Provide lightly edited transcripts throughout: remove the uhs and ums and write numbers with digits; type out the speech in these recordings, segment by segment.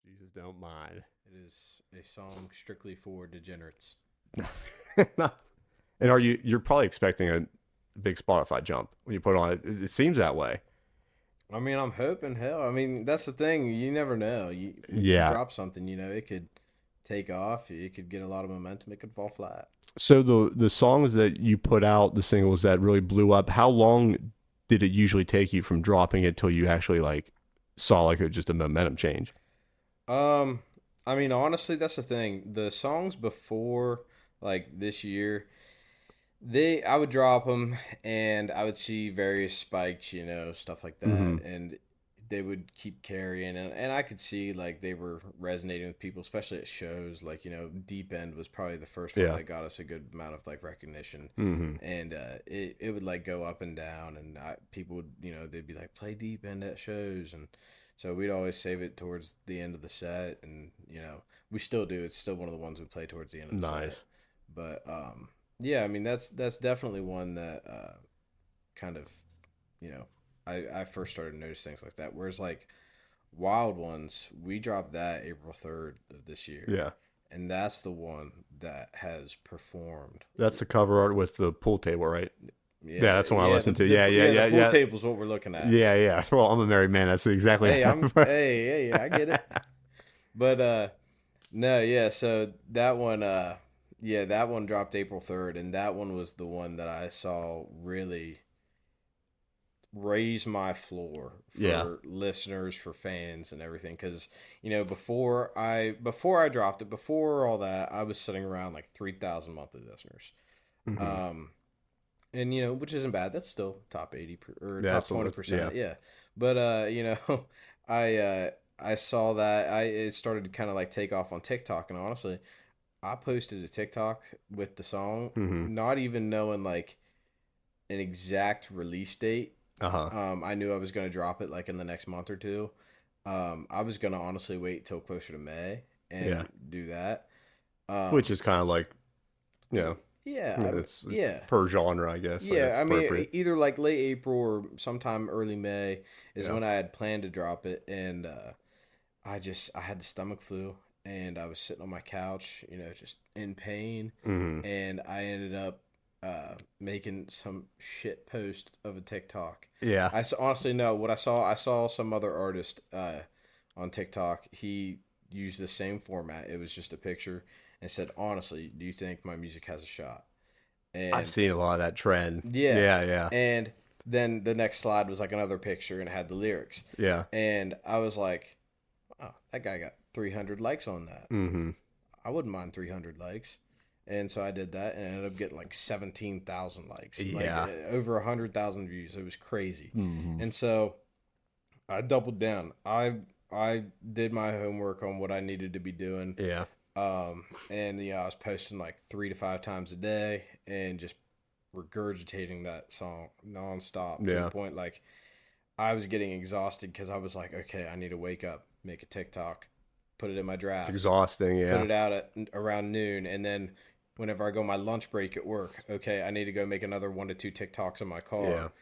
Jesus don't mind. It is a song strictly for degenerates. And you're probably expecting a big Spotify jump when you put on it. It seems that way. I mean, I'm hoping. Hell, I mean, that's the thing. You never know. You Yeah. drop something, it could take off. It could get a lot of momentum. It could fall flat. So the songs that you put out, the singles that really blew up, how long did it usually take you from dropping it till you actually like saw like just a momentum change? I mean, honestly, that's the thing. The songs before, like this year, I would drop them and I would see various spikes, stuff like Mm-hmm. that, and they would keep carrying, and I could see like they were resonating with people, especially at shows. Like Deep End was probably the first one Yeah. that got us a good amount of like recognition, Mm-hmm. and it would like go up and down, and people would they'd be like play Deep End at shows, and so we'd always save it towards the end of the set, and we still do. It's still one of the ones we play towards the end of the Nice. set, but yeah, I mean that's definitely one that kind of I first started to notice things like that. Whereas like Wild Ones, we dropped that April 3rd of this year. Yeah. And that's the one that has performed. That's the cover art with the pool table, right? Yeah, that's the one I listened to. The Yeah. pool table's what we're looking at. Yeah. Well, I'm a married man. That's exactly. Hey, hey, I get it. But no, yeah. So that one, that one dropped April 3rd, and that one was the one that I saw really raise my floor for listeners, for fans, and everything. Because before I dropped it, before all that, I was sitting around like 3,000 monthly listeners. Mm-hmm. And which isn't bad. That's still top 80 or Yeah, top 20%. Yeah. But I saw that it started to kind of like take off on TikTok, and honestly, I posted a TikTok with the song, Mm-hmm. not even knowing like an exact release date. Uh-huh. I knew I was going to drop it like in the next month or two. I was going to honestly wait till closer to May and do that. Which is kind of like, yeah, it's yeah, per genre, I guess. yeah. I mean, either like late April or sometime early May is when I had planned to drop it, and I had the stomach flu, and I was sitting on my couch, just in pain, Mm-hmm. and I ended up making some shit post of a TikTok. Yeah. Honestly no. What I saw some other artist on TikTok. He used the same format. It was just a picture and said, "Honestly, do you think my music has a shot?" And I've seen a lot of that trend. yeah, Yeah. And then the next slide was like another picture and it had the lyrics. Yeah. And I was like, "Oh, that guy got 300 likes on that. Mm-hmm. I wouldn't mind 300 likes." And so I did that, and I ended up getting like 17,000 likes, Yeah. like over 100,000 views. It was crazy, Mm-hmm. and so I doubled down. I did my homework on what I needed to be doing, Yeah. and I was posting like 3 to 5 times a day, and just regurgitating that song nonstop to the point like I was getting exhausted because I was like, okay, I need to wake up, make a TikTok, put it in my draft. It's exhausting, yeah. Put it out at around noon, and then whenever I go my lunch break at work, okay, I need to go make another 1 to 2 TikToks in my car.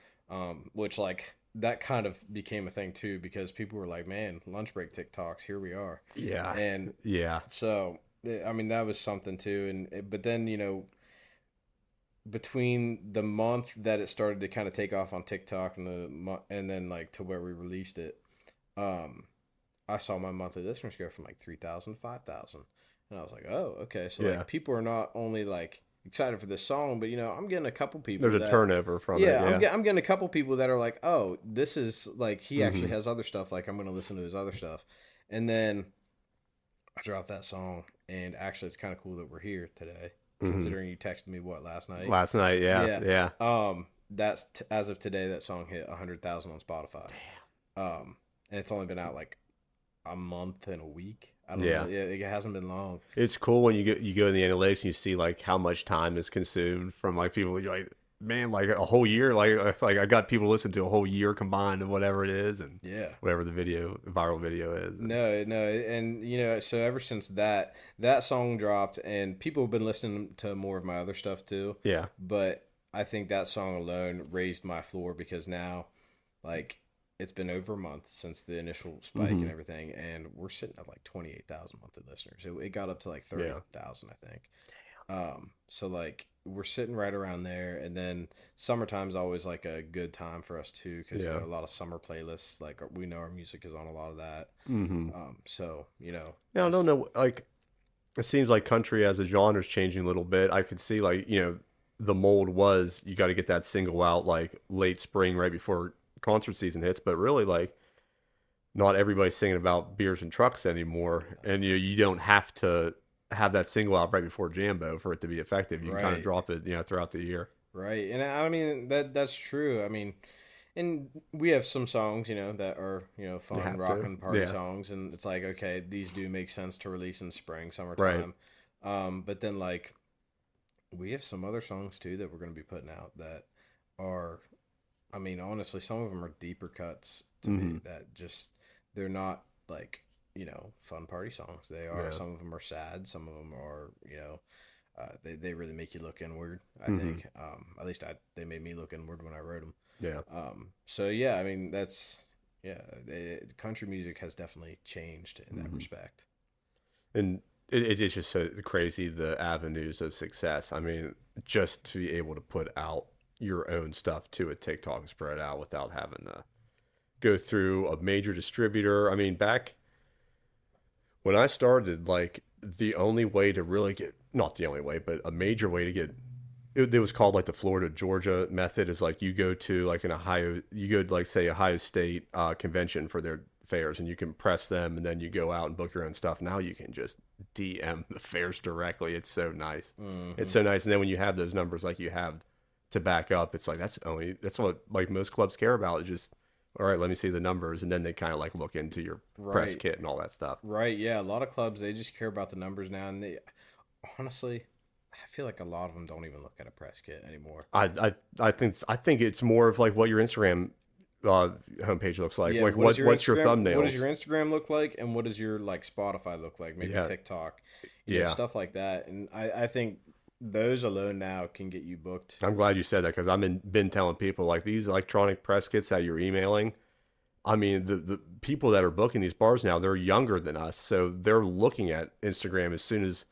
Which like that kind of became a thing too because people were like, "Man, lunch break TikToks, here we are." Yeah. And so I mean that was something too, and but then between the month that it started to kind of take off on TikTok and then like to where we released it, I saw my monthly listeners go from like 3,000 to 5,000. And I was like, oh, okay. So like people are not only like excited for this song, but I'm getting a couple people. There's a turnover from it. Yeah. I'm getting a couple people that are like, oh, this is like, he actually has other stuff. Like I'm going to listen to his other stuff. And then I dropped that song, and actually it's kind of cool that we're here today, considering you texted me last night? Last night. Yeah. That's as of today, that song hit 100,000 on Spotify. Damn. And it's only been out like a month and a week. I don't know. Yeah, it hasn't been long. It's cool when you go in the analytics and you see like how much time is consumed from like people. You're like, man, like a whole year, like I got people to listen to a whole year combined of whatever it is and Yeah. whatever the viral video is. And No, and so ever since that song dropped, and people have been listening to more of my other stuff too, yeah. but I think that song alone raised my floor because now, like, it's been over a month since the initial spike Hmm. and everything, and we're sitting at like 28,000 monthly listeners. It got up to like Yeah. 30,000, I think. So like we're sitting right around there, and then summertime's always like a good time for us too, because Yeah. a lot of summer playlists, like we know our music is on a lot of that. Hmm. So Yeah, I just don't know. Like, it seems like country as a genre is changing a little bit. I could see like the mold was you got to get that single out like late spring, right before concert season hits. But really, like, not everybody's singing about beers and trucks anymore, and you don't have to have that single out right before Jambo for it to be effective. You can kind of right, drop it, throughout the year. right, and I mean that's true. I mean, and we have some songs, that are, You fun have rock to, and party yeah, songs, and it's like, okay, these do make sense to release in spring, right. summertime. But then like we have some other songs too that we're going to be putting out that are, I mean, honestly, some of them are deeper cuts to me Hmm. that just they're not like, fun party songs. They are, Yeah. some of them are sad, some of them are, they really make you look inward, I Hmm. think. At least they made me look inward when I wrote them. Yeah. So yeah, I mean yeah, country music has definitely changed in that Hmm. respect. And it is just so crazy the avenues of success. I mean, just to be able to put out your own stuff to a TikTok and spread it out without having to go through a major distributor. I mean, back when I started, like the only way to really get, not the only way, but a major way to get, it was called like the Florida Georgia method, is like you go to like an Ohio, you go to like say Ohio State convention for their fairs, and you can press them, and then you go out and book your own stuff. Now you can just DM the fairs directly. It's so nice. It's Hmm. so nice. And then when you have those numbers like you have to back up, it's like that's what like most clubs care about, is just, all right, let me see the numbers, and then they kind of like look into your press Right. kit and all that stuff. Right, yeah. A lot of clubs, they just care about the numbers now, and they honestly, I feel like a lot of them don't even look at a press kit anymore. I think it's more of like what your Instagram homepage looks like. Yeah, Like what does your what's your Instagram what does thumbnails? your Instagram look like, and what does your like Spotify look like? Maybe Yeah, TikTok, yeah. stuff like that. And I think those alone now can get you booked. I'm glad you said that, because been telling people like these electronic press kits that you're emailing. I mean, the people that are booking these bars now, they're younger than us, so they're looking at Instagram as soon as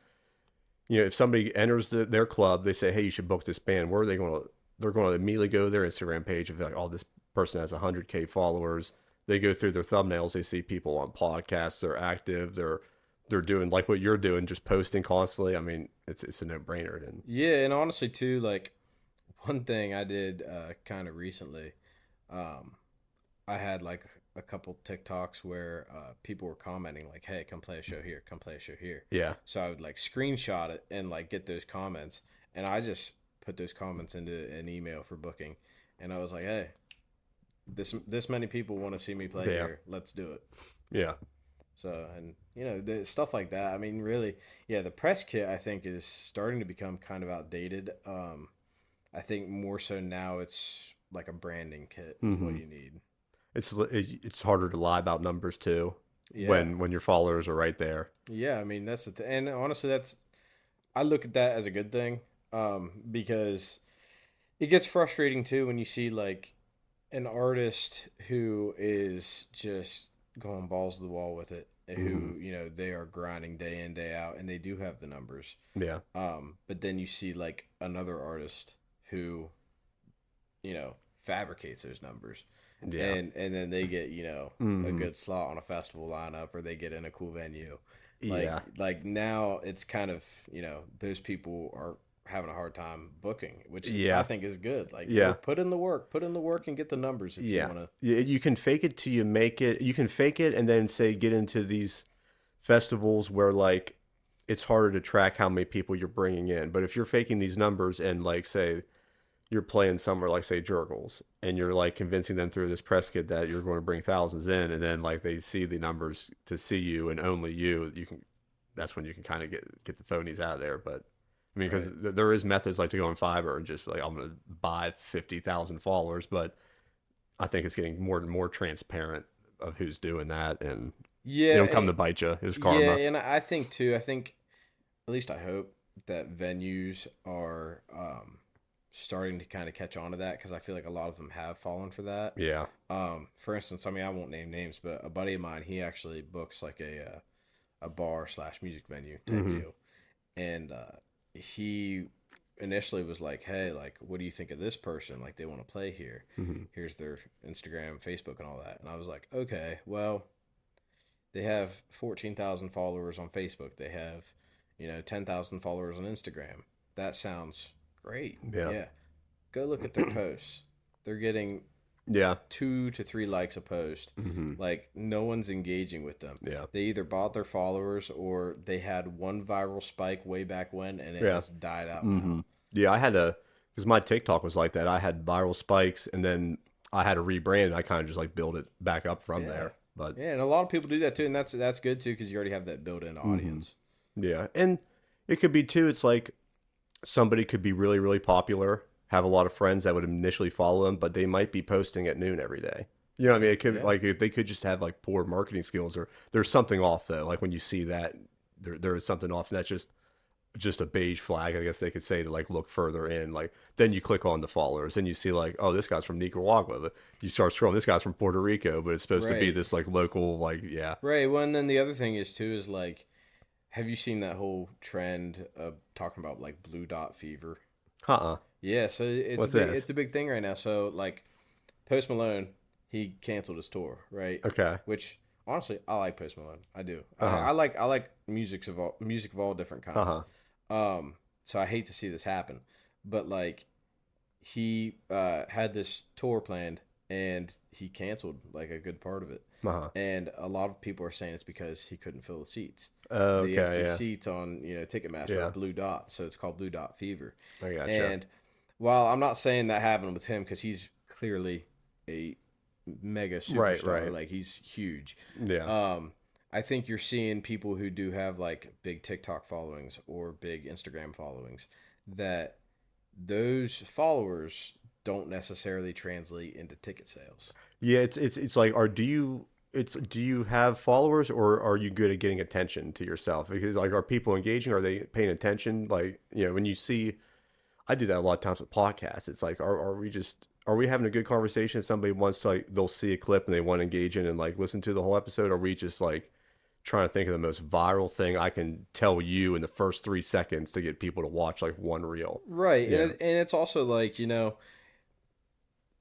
if somebody enters their club, they say, "Hey, you should book this band." Where are they going to? They're going to immediately go to their Instagram page and be like, "Oh, this person has 100K followers." They go through their thumbnails. They see people on podcasts. They're active. They're doing like what you're doing, just posting constantly. I mean, it's a no brainer. And Yeah, and honestly too, like one thing I did kind of recently, um, I had like a couple TikToks where people were commenting like, "Hey, come play a show here, come play a show here." yeah, So I would like screenshot it and like get those comments, and I just put those comments into an email for booking, and I was like, "Hey, this many people want to see me play yeah, here. Let's do it." yeah. So, and the stuff like that. I mean, really, yeah, the press kit I think is starting to become kind of outdated. I think more so now it's like a branding kit is what Hmm. you need. It's harder to lie about numbers too Yeah. when your followers are right there. Yeah, I mean that's the thing. And honestly, that's I look at that as a good thing, because it gets frustrating too when you see like an artist who is just going balls to the wall with it, Hmm. who they are grinding day in day out, and they do have the numbers. Yeah, But then you see like another artist who fabricates those numbers, yeah, and then they get a hmm, good slot on a festival lineup, or they get in a cool venue. yeah, Like now it's kind of those people are having a hard time booking, which I yeah, think is good. Like go yeah. put in the work, and get the numbers if you Yeah. want to. Yeah, you can fake it till you make it. You can fake it and then say get into these festivals where like it's harder to track how many people you're bringing in. But if you're faking these numbers and like say you're playing somewhere like say Jurgles and you're like convincing them through this press kit that you're going to bring thousands in, and then like they see the numbers to see you and only you, you can, that's when you can kind of get the phonies out of there. But I mean, because Right. there is methods like to go on Fiverr and just like I'm gonna buy 50,000 followers, but I think it's getting more and more transparent of who's doing that, and Yeah, it'll come and to bite you. Is yeah, karma. and I think too. I think at least I hope that venues are starting to kind of catch on to that because I feel like a lot of them have fallen for that. Yeah. For instance, I mean I won't name names, but a buddy of mine he actually books like a bar slash music venue type Mm-hmm. deal, and he initially was like, "Hey, like, what do you think of this person? Like, they want to play here. Mm-hmm. Here's their Instagram, Facebook, and all that." And I was like, "Okay, well, they have 14,000 followers on Facebook. They have, 10,000 followers on Instagram. That sounds great. Yeah. Yeah, go look at their posts. They're getting Yeah. 2 to 3 likes a post. Mm-hmm. Like no one's engaging with them. Yeah. They either bought their followers or they had one viral spike way back when and it Yeah. has died out Mm-hmm. now. Yeah. I had a because my TikTok was like that. I had viral spikes, and then I had a rebrand. And I kind of just like build it back up from Yeah. there. But Yeah, and a lot of people do that too, and that's good too because you already have that built-in mm-hmm. audience. Yeah, and it could be too. It's like somebody could be really, really popular, have a lot of friends that would initially follow them, but they might be posting at noon every day. You know what I mean? It could Yeah. like they could just have like poor marketing skills, or there's something off though. Like when you see that, there is something off, and that's just a beige flag, I guess they could say, to like look further in. Like then you click on the followers and you see like, oh, this guy's from Nicaragua. But you start scrolling, this guy's from Puerto Rico, but it's supposed to be Right. this like local, like Right. Well, and then the other thing is too is like, have you seen that whole trend of talking about like blue dot fever? uh-uh. Yeah, so What's this? it's a big thing right now. So like Post Malone, he canceled his tour, right? Okay. Which honestly, I like Post Malone. I do. Uh-huh. I like music of all different kinds. Uh-huh. So I hate to see this happen, but like he had this tour planned and he canceled like a good part of it. Uh-huh. And a lot of people are saying it's because he couldn't fill the seats. The Okay, empty yeah. seats on Ticketmaster Yeah. are blue dots, so it's called blue dot fever. I gotcha. And while I'm not saying that happened with him because he's clearly a mega Right, superstar, right. like he's huge. Yeah. I think you're seeing people who do have like big TikTok followings or big Instagram followings that those followers don't necessarily translate into ticket sales. Yeah, it's like do you have followers, or are you good at getting attention to yourself? Because like, are people engaging? Are they paying attention? Like, when you see, I do that a lot of times with podcasts. It's like, are we having a good conversation? Somebody wants to, like, they'll see a clip and they want to engage in and like listen to the whole episode. Are we just like trying to think of the most viral thing I can tell you in the first 3 seconds to get people to watch like one reel? Right. Yeah. And it's also like,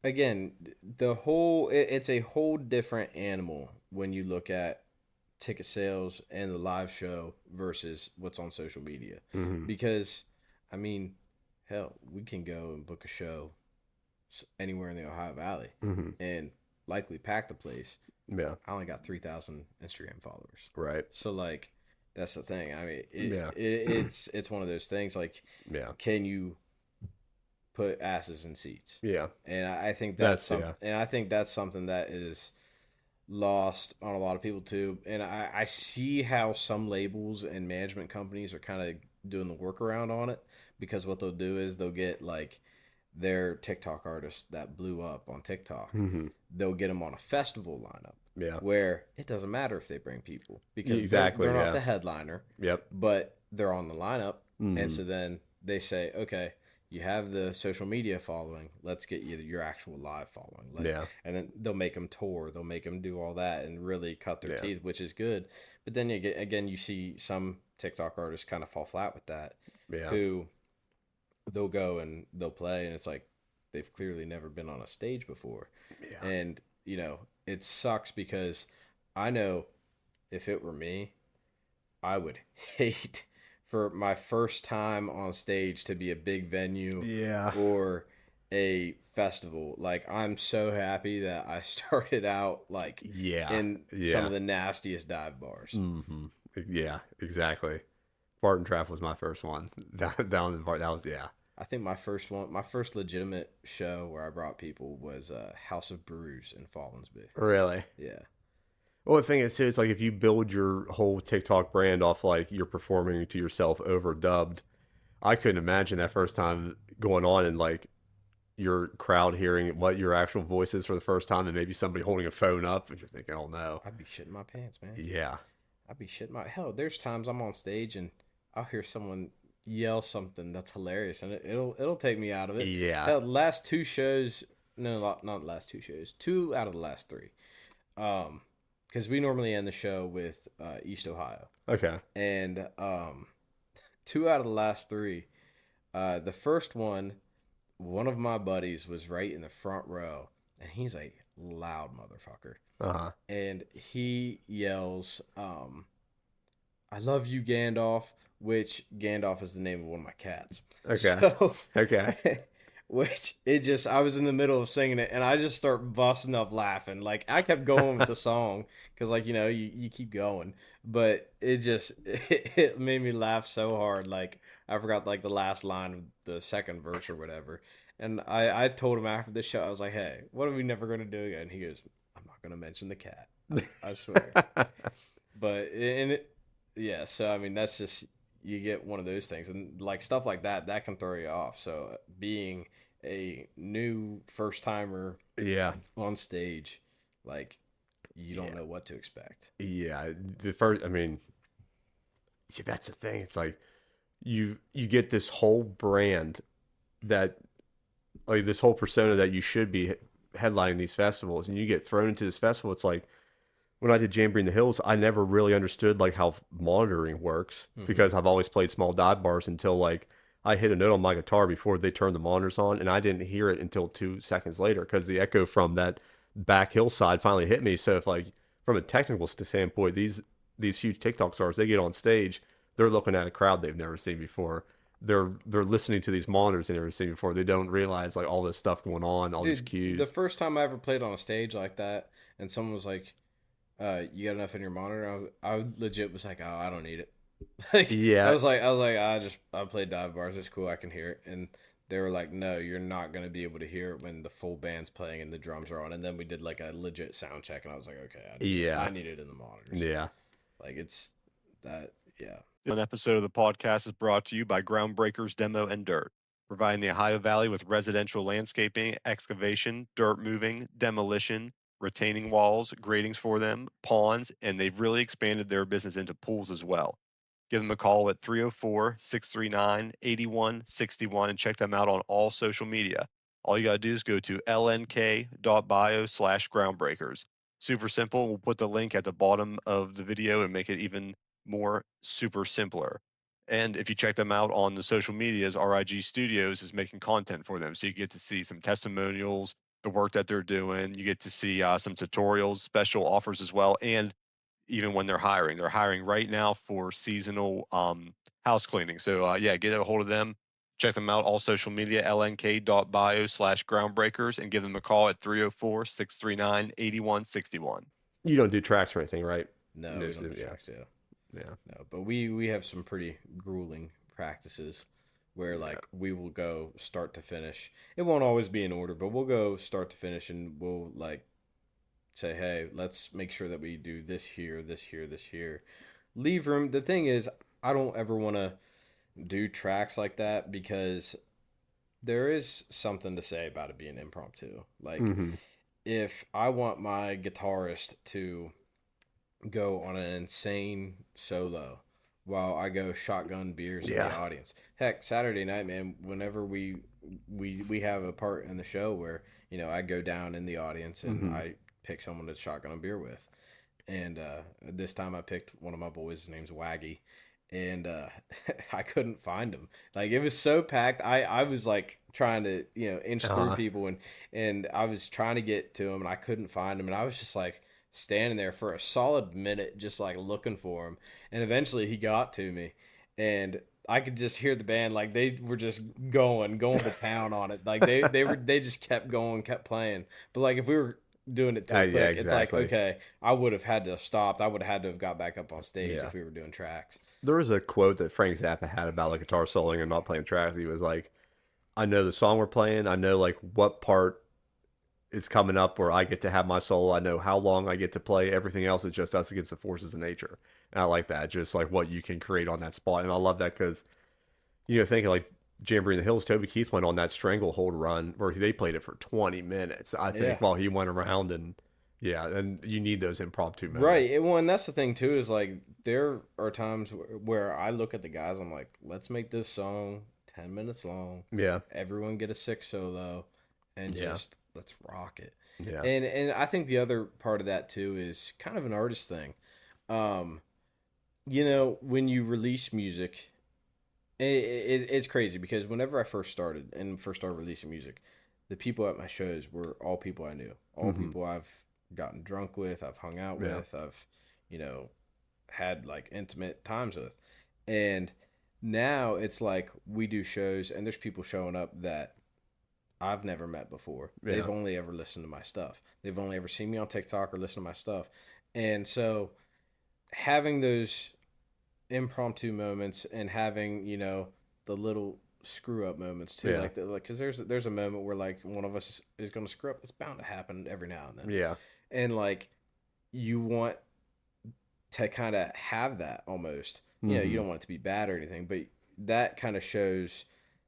again, it's a whole different animal when you look at ticket sales and the live show versus what's on social media. Mm-hmm. Because, I mean, hell, we can go and book a show anywhere in the Ohio Valley Mm-hmm. and likely pack the place. Yeah. I only got 3,000 Instagram followers. Right. So, like, that's the thing. I mean, Yeah. it's one of those things. Like, Yeah. can you put asses in seats? Yeah. And I think Yeah. and I think that's something that is lost on a lot of people too. And I see how some labels and management companies are kind of doing the workaround on it because what they'll do is they'll get like their TikTok artists that blew up on TikTok. Mm-hmm. They'll get them on a festival lineup Yeah. where it doesn't matter if they bring people because Exactly, they're not yeah. the headliner, Yep. but they're on the lineup. Mm-hmm. And so then they say, okay, you have the social media following. Let's get you your actual live following. Like, Yeah. and then they'll make them tour. They'll make them do all that and really cut their Yeah. teeth, which is good. But then you get, again, you see some TikTok artists kind of fall flat with that. Yeah. Who they'll go and they'll play, and it's like they've clearly never been on a stage before. Yeah. And it sucks because I know if it were me, I would hate for my first time on stage to be a big venue Yeah. or a festival. Like I'm so happy that I started out like Yeah. in some Yeah. of the nastiest dive bars. Mm-hmm. Yeah. Exactly. Barton Trap was my first one. Down in the bar. That was I think my first legitimate show where I brought people was House of Brews in Fallensby. Really. Yeah. Well, the thing is, too, it's like if you build your whole TikTok brand off like you're performing to yourself overdubbed, I couldn't imagine that first time going on and like your crowd hearing what your actual voice is for the first time, and maybe somebody holding a phone up, and you're thinking, "Oh no." I'd be shitting my pants, man. Yeah. I'd be shitting my hell. There's times I'm on stage and I'll hear someone yell something that's hilarious, and it'll take me out of it. Yeah. Hell, last two shows, no, not the last two shows, two out of the last three. Because we normally end the show with East Ohio, Okay. and two out of the last three. The first one of my buddies was right in the front row, and he's a loud motherfucker, Uh-huh. and he yells, "I love you, Gandalf," which Gandalf is the name of one of my cats. Okay. So, Okay. which it just, I was in the middle of singing it, and I just start busting up laughing. Like I kept going with the song because, like, you keep going, but it just it made me laugh so hard. Like I forgot like the last line of the second verse or whatever. And I told him after the show, I was like, "Hey, what are we never gonna do again?" He goes, "I'm not gonna mention the cat. I swear." But and it, yeah. So I mean, that's just, you get one of those things, and like stuff like that can throw you off. So being a new first timer Yeah. on stage, like you don't Yeah. know what to expect. Yeah. The first, I mean, see, that's the thing. It's like you get this whole brand that like this whole persona that you should be headlining these festivals, and you get thrown into this festival. It's like when I did Jamboree in the Hills, I never really understood like how monitoring works Mm-hmm. because I've always played small dive bars until like I hit a note on my guitar before they turned the monitors on, and I didn't hear it until 2 seconds later because the echo from that back hillside finally hit me. So if like from a technical standpoint, these huge TikTok stars, they get on stage, they're looking at a crowd they've never seen before. They're listening to these monitors they've never seen before. They don't realize like all this stuff going on, all these Dude, the cues. first time I ever played on a stage like that, and someone was like, "You got enough in your monitor?" I legit was like, "Oh, I don't need it." Like Yeah, I was like, I played dive bars. It's cool. I can hear it. And they were like, "No, you're not gonna be able to hear it when the full band's playing and the drums are on." And then we did like a legit sound check, and I was like, "Okay, I yeah, need it in the monitors." yeah. Like it's that, yeah. An episode of the podcast is brought to you by Groundbreakers Demo and Dirt, providing the Ohio Valley with residential landscaping, excavation, dirt moving, demolition, retaining walls, gratings for them, ponds, and they've really expanded their business into pools as well. Give them a call at 304-639-8161 and check them out on all social media. All you got to do is go to lnk.bio/groundbreakers. Super simple. We'll put the link at the bottom of the video and make it even more super simpler. And if you check them out on the social medias, RIG Studios is making content for them. So you get to see some testimonials, the work that they're doing. You get to see some tutorials, special offers as well. And even when they're hiring right now for seasonal house cleaning. So yeah, get a hold of them. Check them out all social media, lnk.bio/groundbreakers, and give them a call at 304-639-8161. You don't do tracks or anything, right? No, No, we don't do yeah, tracks. Yeah, yeah, no. But we have some pretty grueling practices where yeah. like we will go start to finish. It won't always be in order, but we'll go start to finish, and we'll like say, "Hey, let's make sure that we do this here, this here, this here." Leave room. The thing is, I don't ever want to do tracks like that because there is something to say about it being impromptu. Like, Mm-hmm. if I want my guitarist to go on an insane solo while I go shotgun beers in the Yeah. audience. Heck, Saturday night, man, whenever we have a part in the show where, I go down in the audience and Mm-hmm. I pick someone to shotgun a beer with. And this time I picked one of my boys. His name's Waggy, and I couldn't find him. Like it was so packed. I was like trying to inch through Uh-huh. people, and I was trying to get to him, and I couldn't find him, and I was just like standing there for a solid minute, just like looking for him. And eventually he got to me, and I could just hear the band like they were just going to town on it. Like they just kept going, kept playing. But like if we were doing it too Yeah, quick, it's like, exactly. okay, I would have had to have stopped. I would have had to have got back up on stage Yeah. if we were doing tracks. There was a quote that Frank Zappa had about like guitar soloing and not playing tracks. He was like, I know the song we're playing. I know like what part is coming up where I get to have my solo. I know how long I get to play. Everything else is just us against the forces of nature. And I like that. Just like what you can create on that spot. And I love that because thinking like Jamboree in the Hills, Toby Keith went on that stranglehold run where they played it for 20 minutes, I Yeah. think, while he went around and yeah, and you need those impromptu moments. Right. Well, and that's the thing too is like there are times where I look at the guys, I'm like, let's make this song 10 minutes long. Yeah, Everyone get a sick solo, and yeah, just let's rock it. yeah, And I think the other part of that too is kind of an artist thing. Um, when you release music, it's crazy because whenever I first started and first started releasing music, the people at my shows were all people I knew, all hmm people I've gotten drunk with, I've hung out yeah, with, I've, you know, had like intimate times with. And now it's like we do shows and there's people showing up that I've never met before. yeah, They've only ever listened to my stuff. They've only ever seen me on TikTok or listened to my stuff. And so having those impromptu moments and having the little screw up moments too, yeah, like because there's a moment where like one of us is going to screw up. It's bound to happen every now and then, yeah, and like you want to kind of have that almost. You hmm don't want it to be bad or anything, but that kind of shows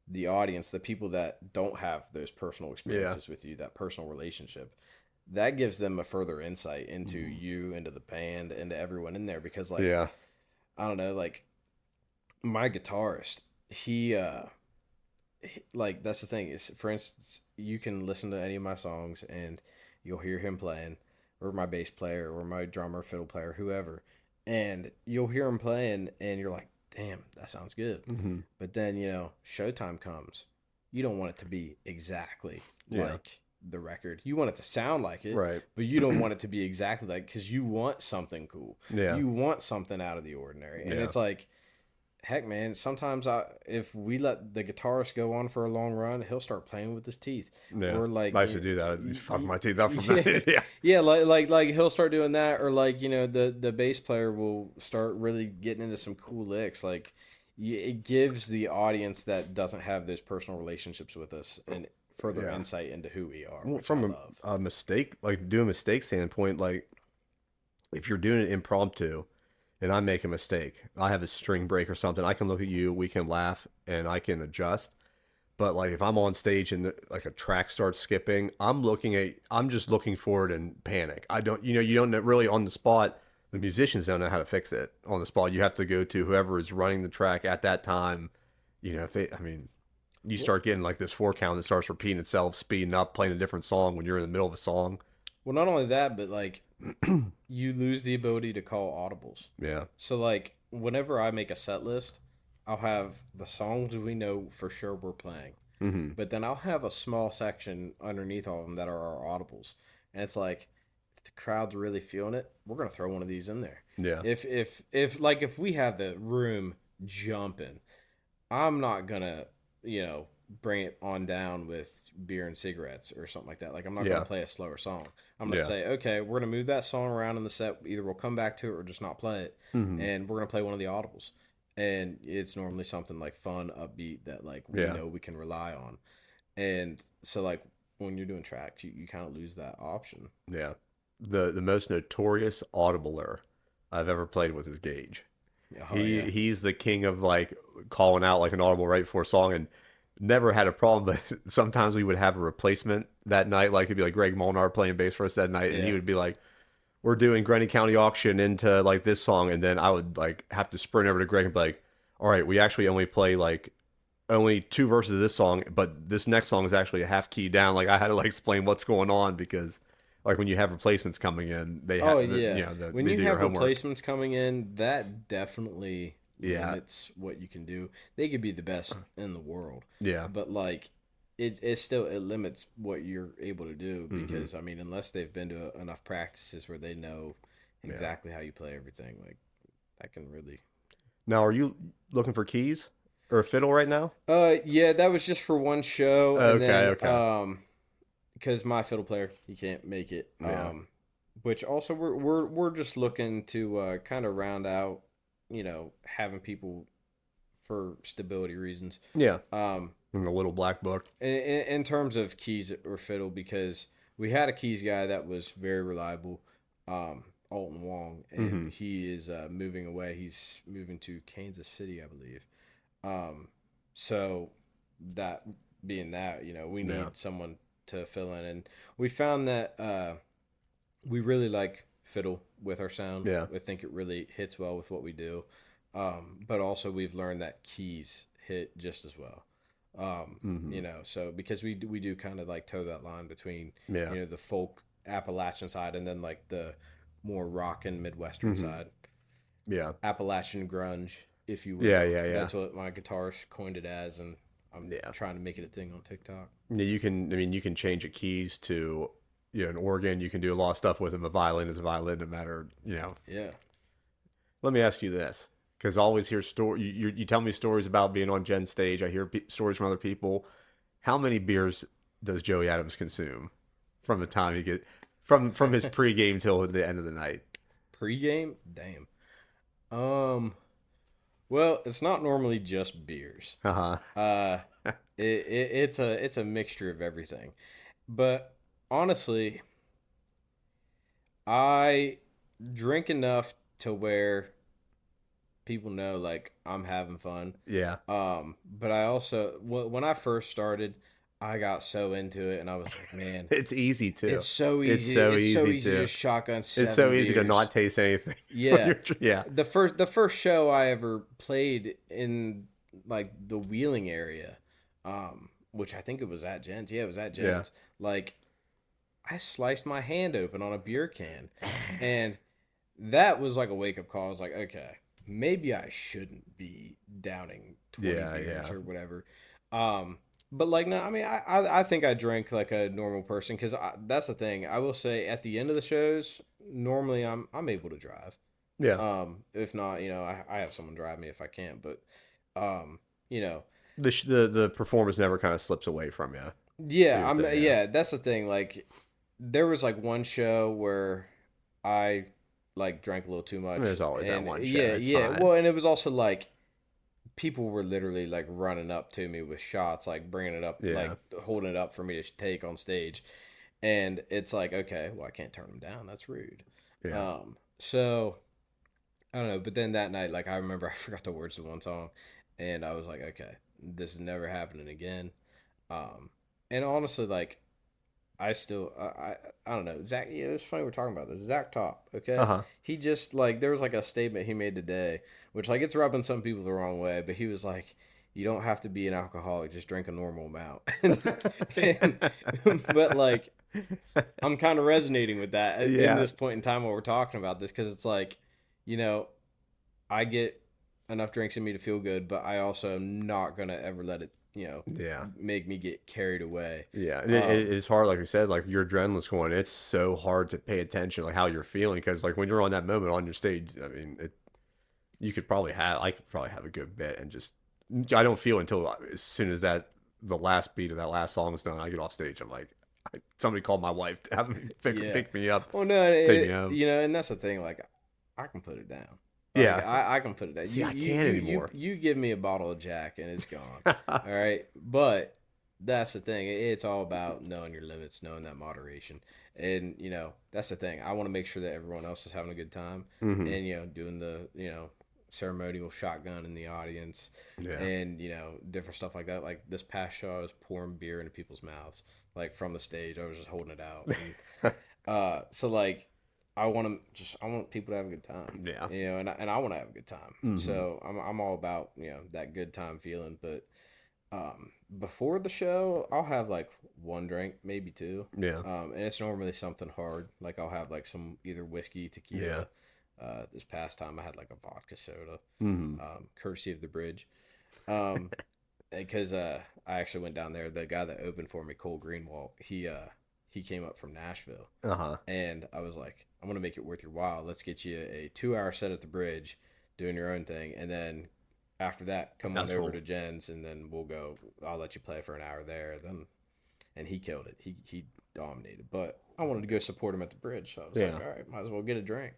the audience, the people that don't have those personal yeah, experiences with you, that personal relationship, that gives them a further insight into hmm you, into the band, into everyone in there. Because like yeah, I don't know, like my guitarist, like that's the thing is, for instance, you can listen to any of my songs and you'll hear him playing, or my bass player, or my drummer, fiddle player, whoever, and you'll hear him playing, and you're like, "Damn, that sounds good." hmm But then showtime comes. You don't want it to be exactly yeah, like the record. You want it to sound like it, right, but you don't want it to be exactly like because you want something cool. yeah, You want something out of the ordinary, and yeah. it's like heck, man, sometimes if we let the guitarist go on for a long run, he'll start playing with his teeth. Yeah, Or like I used to do that. I'd be fucking my teeth out from yeah, that. Yeah, yeah, like he'll start doing that, or like the bass player will start really getting into some cool licks. Like it gives the audience that doesn't have those personal relationships with us and further yeah. insight into who we are, Well, which I from love. a mistake, like doing a mistake standpoint, like if you're doing it impromptu and I make a mistake, I have a string break or something, I can look at you, we can laugh, and I can adjust. But like if I'm on stage and like a track starts skipping, I'm just looking forward and panic. I don't, you don't know really on the spot. The musicians don't know how to fix it on the spot. You have to go to whoever is running the track at that time. If they, I mean, you Well, start getting like this 4 count that starts repeating itself, speeding up, playing a different song when you're in the middle of a song. well, not only that, but like you lose the ability to call audibles. Yeah. So like whenever I make a set list, I'll have the songs we know for sure we're playing. Mm-hmm. But then I'll have a small section underneath all of them that are our audibles. And it's like if the crowd's really feeling it, we're gonna throw one of these in there. Yeah. If we have the room jumping, I'm not gonna, bring it on down with beer and cigarettes or something like that. Like I'm not gonna Yeah. play a slower song. I'm gonna Yeah. say, okay, we're gonna move that song around in the set. Either we'll come back to it or just not play it, Mm-hmm. and we're gonna play one of the audibles. And it's normally something like fun, upbeat that like we Yeah. know we can rely on. And so like when you're doing tracks, you kind of lose that option. Yeah. The most notorious audibler I've ever played with is Gage. Oh yeah, He's the king of like calling out like an audible right before a song and never had a problem, but sometimes we would have a replacement that night. Like it'd be like Greg Molnar playing bass for us that night, and he yeah. would be like, "We're doing Grundy County Auction into like this song," and then I would like have to sprint over to Greg and be like, "All right, we actually only play like only two verses of this song, but this next song is actually a half key down." Like I had to like explain what's going on because like when you have replacements coming in, they Oh have yeah. When they you do your have homework. replacements coming in, that definitely Yeah, limits what you can do. They could be the best in the world, yeah, but like it still it limits what you're able to do hmm because I mean unless they've been to enough practices where they know yeah. exactly how you play everything, like that can really. Now, are you looking for keys or a fiddle right now? Yeah, that was just for one show, and Okay, then okay, because my fiddle player he can't make it. yeah, Which also we're just looking to kind of round out, having people for stability reasons. yeah. Um, In the little black book. in terms of keys or fiddle, because we had a keys guy that was very reliable, Alton Wong, Hmm and he is moving away. He's moving to Kansas City, I believe. Um, So that being that, we Yeah. need someone to fill in, and we found that we really like fiddle with our sound. Yeah. I think it really hits well with what we do. But also we've learned that keys hit just as well. Hmm. So because we do kind of like toe that line between, Yeah. the folk Appalachian side and then like the more rock and Midwestern Hmm. side. Yeah. Appalachian grunge, if you Yeah. will. Yeah. Yeah. That's what my guitarist coined it as, and I'm Yeah. trying to make it a thing on TikTok. Yeah, you can. I mean, you can change the keys to, an organ. You can do a lot of stuff with them. A violin is a violin, no matter. Yeah. Let me ask you this, because I always hear story. You tell me stories about being on Jen's stage. I hear stories from other people. How many beers does Joey Adams consume from the time he get from his pregame till the end of the night? Pre-game? Damn. Um, well, it's not normally just beers. Uh huh. Uh, it's a mixture of everything. But honestly, I drink enough to where people know like I'm having fun. Yeah. But I also when I first started, I got so into it, and I was like, man, It's easy too. it's so It's easy. so It's so easy easy to too. shotgun It's so seven easy to beers. not taste anything when Yeah. yeah. The first show I ever played in like the Wheeling area, which I think it was at Jen's. Yeah, it was at Yeah. Jen's. Like I sliced my hand open on a beer can, and that was like a wake up call. I was like, okay, maybe I shouldn't be downing 20 Yeah. beers Yeah. or whatever. Um, but like no, I mean, I think I drank like a normal person because that's the thing. I will say at the end of the shows, normally I'm able to drive. Yeah. If not, I have someone drive me if I can't. But um, you know, The performance never kind of slips away from you. You yeah, would say, yeah. yeah. That's the thing. Like, there was like one show where I like drank a little too much, There's always that and one show. yeah, It's yeah. fine. Well, and it was also like people were literally like running up to me with shots, like bringing it up, like Yeah. holding it up for me to take on stage, and it's like, okay, well, I can't turn them down. That's rude. Yeah. So I don't know. But then that night, like I remember, I forgot the words to one song, and I was like, okay, this is never happening again. Um, and honestly, like I still, I don't know. Zach, it's funny we're talking about this. Zach Top, Uh okay? huh. He just like there was like a statement he made today, which like it's rubbing some people the wrong way, but he was like, "You don't have to be an alcoholic; just drink a normal amount." and, but like, I'm kind of resonating with that in Yeah. this point in time while we're talking about this because it's like, you know, I get enough drinks in me to feel good, but I also am not gonna ever let it, Yeah. make me get carried away. Yeah. And Um, it's hard, like we said, like your adrenaline's going. It's so hard to pay attention, like how you're feeling, because like when you're on that moment on your stage, I mean, I could probably have a good bit and just, I don't feel until as soon as the last beat of that last song is done, I get off stage. I'm like, somebody called my wife to have me yeah. pick me up, Well, no, take me home. and that's the thing. Like, I can put it down. Like, Yeah. I can put it down. See, I can't anymore. You give me a bottle of Jack and it's gone. All right, but that's the thing. It's all about knowing your limits, knowing that moderation, and that's the thing. I want to make sure that everyone else is having a good time, Hmm. and doing the ceremonial shotgun in the audience, Yeah. and different stuff like that. Like this past show, I was pouring beer into people's mouths, like from the stage. I was just holding it out. And, so like I want people to have a good time. Yeah. And I want to have a good time. Hmm. So I'm all about, that good time feeling, but before the show, I'll have like one drink, maybe two. Yeah. And it's normally something hard. Like I'll have like some either whiskey, tequila. Yeah. This past time I had like a vodka soda, Hmm. courtesy of the bridge. Um, because I actually went down there. The guy that opened for me, Cole Greenwald, he came up from Nashville, Uh-huh. and I was like, I'm gonna make it worth your while. Let's get you a 2 hour set at the bridge, doing your own thing, and then after that, come on That's over cool. to Jen's, and then we'll go. I'll let you play for an hour there. Then, and he killed it. He dominated. But I wanted to go support him at the bridge, so I was like, Yeah. all right, might as well get a drink.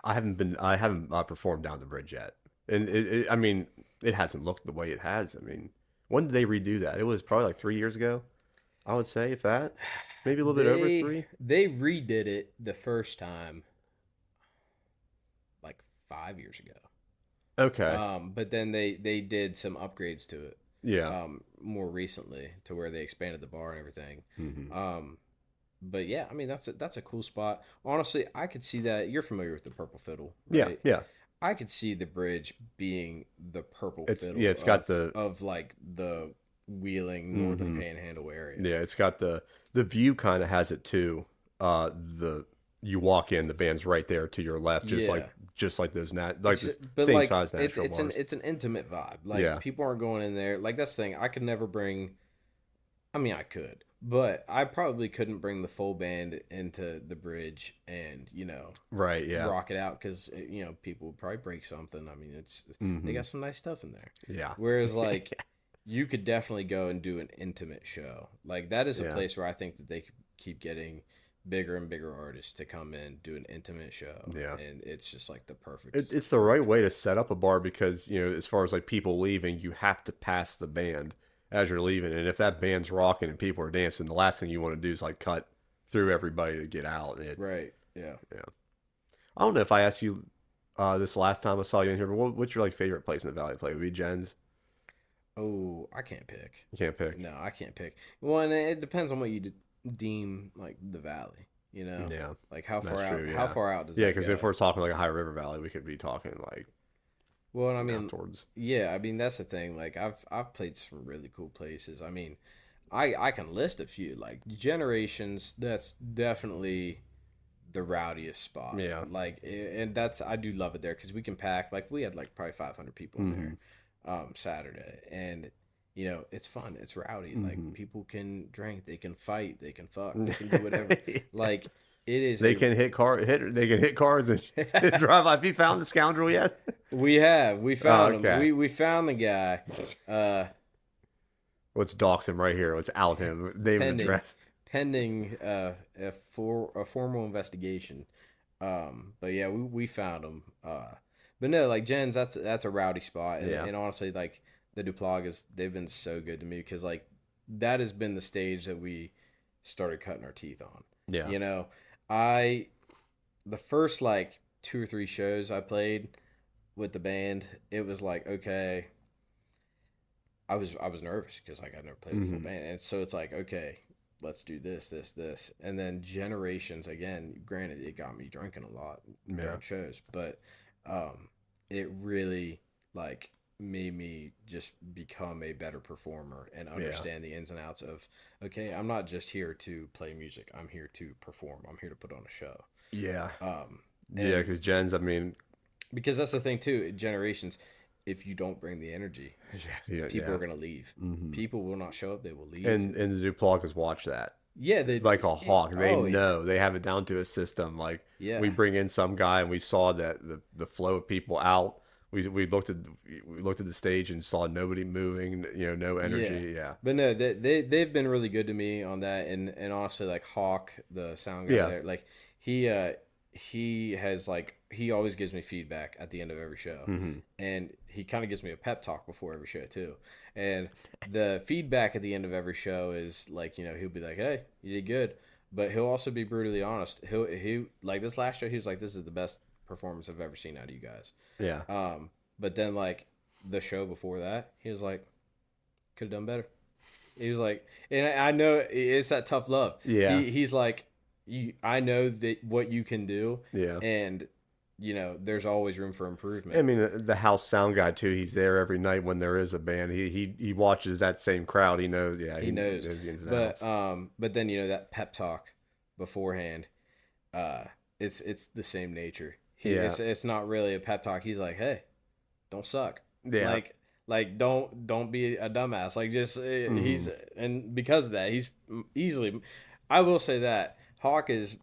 I haven't performed down the bridge yet. And I mean, it hasn't looked the way it has. I mean, when did they redo that? It was probably like 3 years ago, I would say, if that. Maybe a little bit over They three. they redid it the first time like 5 years ago. Okay. But then they did some upgrades to it. Yeah. More recently to where they expanded the bar and everything. Hmm. But yeah, I mean that's a cool spot. Honestly, I could see that. You're familiar with the Purple Fiddle, Yeah. right? Yeah. I could see the bridge being the Purple Yeah. Fiddle It's got the. of like the Wheeling Northern Hmm. Panhandle area. Yeah. It's got the view kind of has it too. The you walk in, the band's right there to your left, Yeah. just like those like the But same like size natural it's bars. an intimate vibe. Like Yeah. people aren't going in there. Like that's the thing. I could never bring. I mean, I could, but I probably couldn't bring the full band into the bridge and Right. Yeah. rock it out because people would probably break something. I mean, they Hmm. got some nice stuff in there. Yeah. Whereas like you could definitely go and do an intimate show. Like that is a Yeah. place where I think that they could keep getting bigger and bigger artists to come in, do an intimate show. Yeah. And it's just like the perfect. It's the right way to set up a bar because, as far as like people leaving, you have to pass the band as you're leaving. And if that band's rocking and people are dancing, the last thing you want to do is like cut through everybody to get out. Right. Yeah. Yeah. I don't know if I asked you this last time I saw you in here, but what's your like favorite place in the Valley to play? Would it be Jen's? Oh, I can't pick. You can't pick. No, I can't pick. Well, and it depends on what you deem like the valley. Yeah. Like how That's far out? true, How yeah. far out does Yeah, that because go? if we're talking like a high river valley, we could be talking like Well, and I out mean, towards. yeah, I mean that's the thing. Like I've played some really cool places. I mean, I can list a few. Like Generations, that's definitely the rowdiest spot. Yeah. Like, and that's I do love it there because we can pack. Like we had like probably 500 people in there, Saturday, and it's fun. It's rowdy. Like people can drink, they can fight, they can fuck, they can do whatever. Like it is. They can they can hit cars and drive. Have you found the scoundrel yet? We found him. okay. We found the guy. Let's dox him right here. Let's out him. Name and Pending. address. Pending a formal investigation. But yeah, we found him. But no, like Jen's, that's a rowdy spot, and, Yeah. and honestly, like the Duplagas, they've been so good to me because like that has been the stage that we started cutting our teeth on. Yeah. The first like 2 or 3 shows I played with the band, it was like okay. I was nervous because like I never played with a full band, and so it's like okay, let's do this, and then Generations again. Granted, it got me drinking a lot during shows, but it really like made me just become a better performer and understand the ins and outs of okay, I'm not just here to play music. I'm here to perform. I'm here to put on a show. Yeah. And Yeah, because Jen's, I mean, because that's the thing too. Generations, if you don't bring the energy, people are gonna leave. People will not show up. They will leave. And the Duplagas watch that yeah, they like a hawk. They oh, know they have it down to a system. Like Yeah. we bring in some guy and we saw that the flow of people out. We looked at the stage and saw nobody moving. No energy. Yeah. But no, they've been really good to me on that, and honestly, like Hawk, the sound guy there, like he has like he always gives me feedback at the end of every show, and he kind of gives me a pep talk before every show too. And the feedback at the end of every show is like he'll be like, "Hey, you did good," but he'll also be brutally honest. He like this last show, he was like, "This is the best performance I've ever seen out of you guys." Yeah. But then like the show before that, he was like, "Could have done better." He was like, and I know it's that tough love. Yeah. He's like, I know that what you can do. Yeah. And there's always room for improvement. I mean, the house sound guy too. He's there every night when there is a band. He watches that same crowd. He knows. Yeah, he knows the ins and outs. But then that pep talk beforehand, it's the same nature. It's not really a pep talk. He's like, hey, don't suck. Yeah. Like don't be a dumbass. Like just he's and because of that he's easily. I will say that Hawk is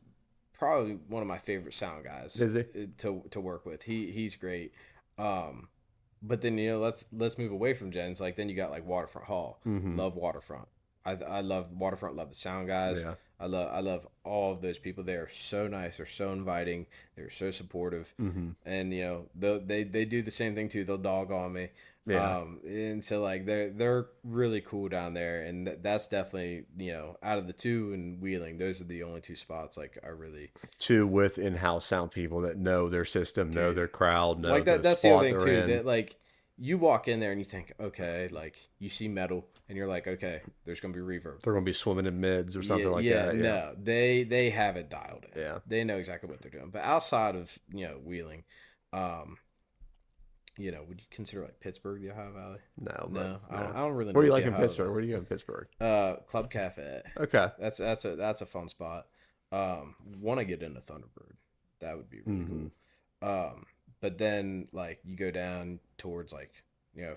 probably one of my favorite sound guys Is he? to work with. He's great. But then let's move away from Jen's. Like then you got like Waterfront Hall. Love Waterfront. I love Waterfront. Love the sound guys. Yeah. I love all of those people. They are so nice. They're so inviting. They're so supportive. And they do the same thing too. They'll dog on me. Yeah. And so like they're really cool down there, and that's definitely out of the two in Wheeling, those are the only two spots like I really Two with in-house sound people that know their system, know their crowd, know like the that's the spot other thing they're too. in. That like you walk in there and you think, okay, like you see metal and you're like, okay, there's gonna be reverb. They're gonna be swimming in mids or something Yeah, like yeah, that. Yeah. no, they have it dialed in. Yeah. They know exactly what they're doing. But outside of wheeling, um, would you consider like Pittsburgh the Ohio Valley? No, No, but I don't really What know do you what like the in Ohio Pittsburgh? Where do you go in Pittsburgh? Club Cafe. Okay. That's a fun spot. Want to get into Thunderbird. That would be really Mm-hmm. cool. But then like you go down towards like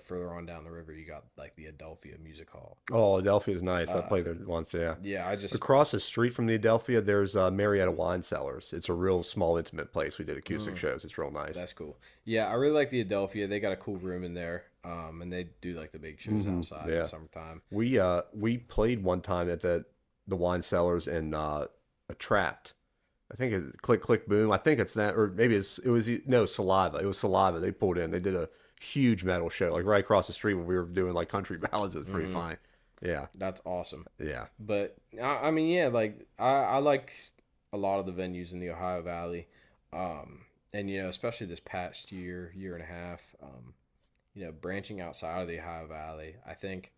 further on down the river, you got like the Adelphia Music Hall. Oh, Adelphia is nice. I Uh, played there once. Yeah. yeah, I just Across the street from the Adelphia, there's Marietta Wine Cellars. It's a real small, intimate place. We did acoustic shows. It's real nice. that's cool. Yeah, I really like the Adelphia. They got a cool room in there. And they do like the big shows outside in Yeah. the summertime. We played one time at the wine cellars in a Trapped. I think it's Click Click Boom. I think it's that, or maybe it was no Saliva. It was Saliva. They pulled in. They did a huge metal show like right across the street when we were doing like country ballads. It was pretty fine. Yeah, That's awesome. yeah, But I mean, yeah, like I like a lot of the venues in the Ohio Valley, and especially this past year and a half, branching outside of the Ohio Valley, I think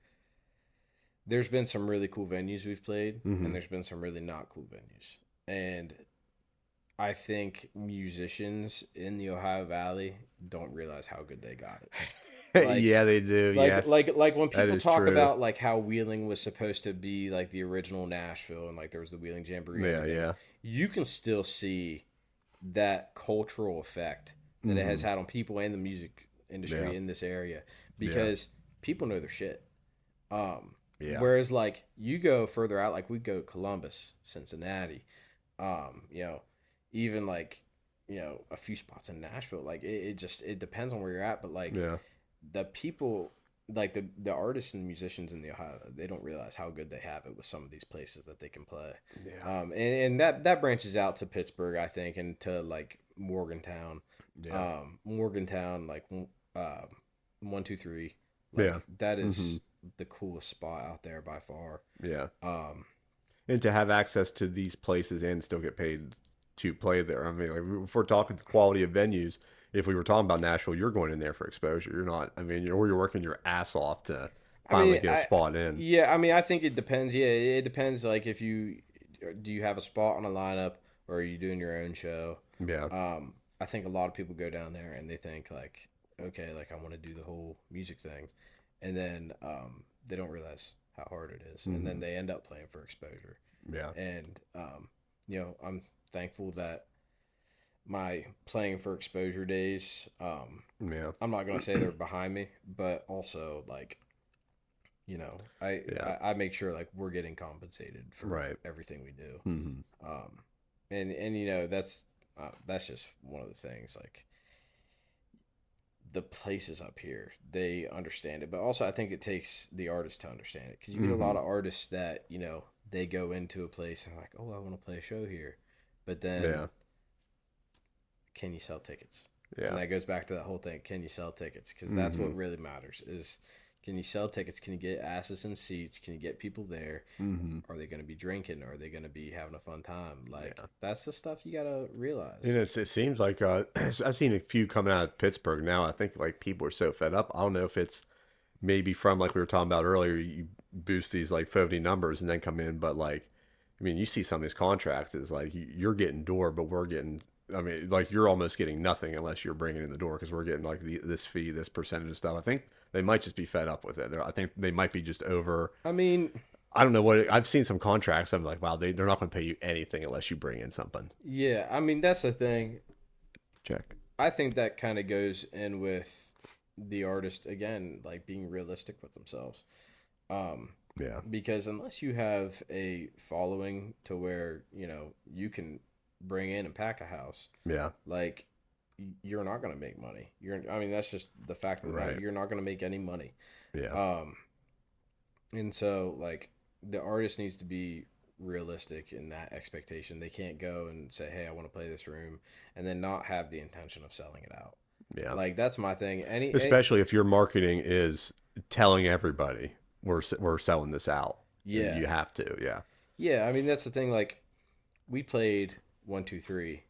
there's been some really cool venues we've played, and there's been some really not cool venues, and I think musicians in the Ohio Valley don't realize how good they got it. Like, yeah. They do. like Yes, like when that people is talk true. about like how Wheeling was supposed to be like the original Nashville and like there was the Wheeling Jamboree and Yeah, everything, yeah. you can still see that cultural effect that it has had on people and the music industry Yeah. in this area because people know their shit. Yeah. Whereas like you go further out, like we go to Columbus, Cincinnati, even like a few spots in Nashville. Like it depends on where you're at, but like Yeah. the people like the artists and musicians in the Ohio, they don't realize how good they have it with some of these places that they can play. Yeah. And that branches out to Pittsburgh, I think, and to like Morgantown. Yeah. Morgantown, like 123. Like, Yeah. that is the coolest spot out there by far. Yeah. Um, And to have access to these places and still get paid to play there. I mean, like if we're talking quality of venues, if we were talking about Nashville, you're going in there for exposure. You're not. I mean, you're working your ass off to finally get a spot in. Yeah, I mean, I think it depends. Yeah, it depends. Like, if do you have a spot on a lineup, or are you doing your own show? Yeah. I think a lot of people go down there and they think like, okay, like I want to do the whole music thing, and then they don't realize how hard it is, and then they end up playing for exposure. Yeah. And I'm thankful that my playing for exposure days, Yeah. I'm not gonna say they're behind me, but also like, I make sure like we're getting compensated for Right. everything we do. Mm-hmm. And that's just one of the things. Like the places up here, they understand it, but also I think it takes the artist to understand it because you get a lot of artists that they go into a place and like, oh, I want to play a show here, but then Yeah. can you sell tickets? Yeah. And that goes back to that whole thing. Can you sell tickets? Because that's what really matters is, can you sell tickets? Can you get asses in seats? Can you get people there? Mm-hmm. Are they going to be drinking? Are they going to be having a fun time? Like, that's the stuff you got to realize. And it seems like I've seen a few coming out of Pittsburgh now. I think like people are so fed up. I don't know if it's maybe from like we were talking about earlier. You boost these like phony numbers and then come in, but like, I mean, you see some of these contracts is like you're getting door, but we're getting. I mean, like you're almost getting nothing unless you're bringing in the door because we're getting like this fee, this percentage of stuff. I think they might just be fed up with it. I think they might be just over. I mean, I don't know I've seen some contracts. I'm like, wow, they're not going to pay you anything unless you bring in something. yeah, I mean, that's the thing. Check. I think that kind of goes in with the artist, again, like being realistic with themselves. Yeah. Because unless you have a following to where, you can bring in and pack a house, Yeah. like you're not going to make money. I mean, that's just the fact of the matter. Right. You're not going to make any money. Yeah. And so like the artist needs to be realistic in that expectation. They can't go and say, "Hey, I want to play this room," and then not have the intention of selling it out. Yeah. Like that's my thing. Especially if your marketing is telling everybody we're selling this out. Yeah. You have to. Yeah. Yeah, I mean that's the thing. Like we played 123.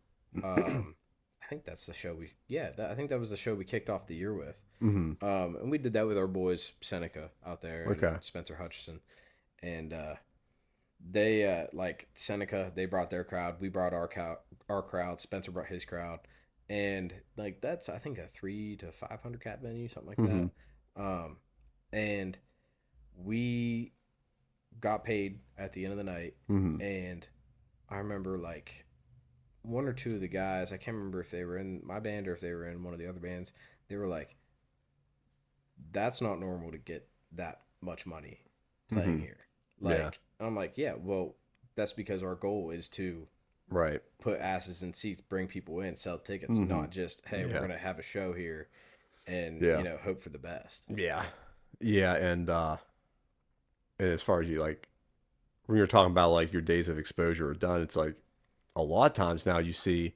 think that's the show I think that was the show we kicked off the year with. Mm-hmm. And we did that with our boys Seneca out there and Okay. Spencer Hutchison, and they like Seneca. They brought their crowd. We brought our crowd. Spencer brought his crowd, and like that's I think a 300 to 500 cat venue, something like Mm-hmm. that. And we got paid at the end of the night, Mm-hmm. and I remember like one or two of the guys. I can't remember if they were in my band or if they were in one of the other bands. They were like, "That's not normal to get that much money playing Mm-hmm. here." Like, Yeah. and I'm like, "Yeah, well, that's because our goal is to Right. put asses in seats, bring people in, sell tickets, Mm-hmm. not just hey, we're Yeah. gonna have a show here and Yeah. hope for the best." Yeah. Yeah. And as far as you like, when you're talking about like your days of exposure are done, it's like a lot of times now you see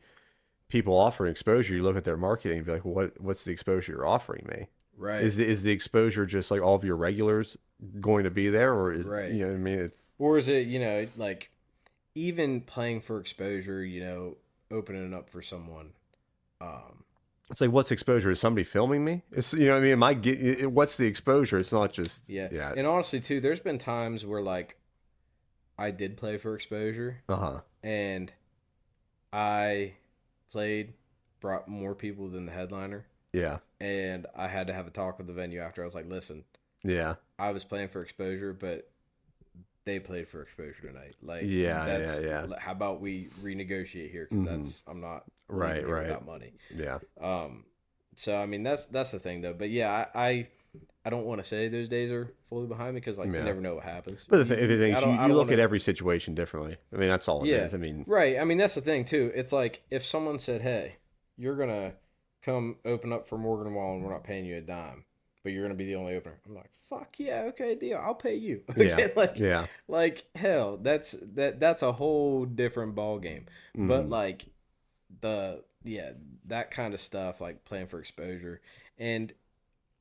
people offering exposure. You look at their marketing and be like, what's the exposure you're offering me? Right. Is the exposure just like all of your regulars going to be there, or is Right. you know what I mean? It's Or is it, like even playing for exposure, opening up for someone. it's like what's exposure? Is somebody filming me? It's you know what I mean? Am I get what's the exposure? It's not just Yeah. yeah. And honestly, too, there's been times where like I did play for exposure Uh-huh. and I played, brought more people than the headliner. Yeah. And I had to have a talk with the venue after. I was like, listen, Yeah. I was playing for exposure, but they played for exposure tonight. Like, Yeah. Yeah. how about we renegotiate here? Because I'm not Right, leaving here right. without money. Yeah. So I mean, that's the thing though. But yeah, I don't want to say those days are fully behind me because like you Yeah. never know what happens. But the thing is, I don't you look wanna- at every situation differently. I mean, that's all it Yeah. is. I mean, Right. I mean, that's the thing too. It's like if someone said, "Hey, you're gonna come open up for Morgan Wall and we're not paying you a dime, but you're gonna be the only opener." I'm like, "Fuck yeah, okay, deal. I'll pay you." yeah. Okay, like Yeah. like hell, that's a whole different ball game. But Mhm. like that kind of stuff, like playing for exposure, and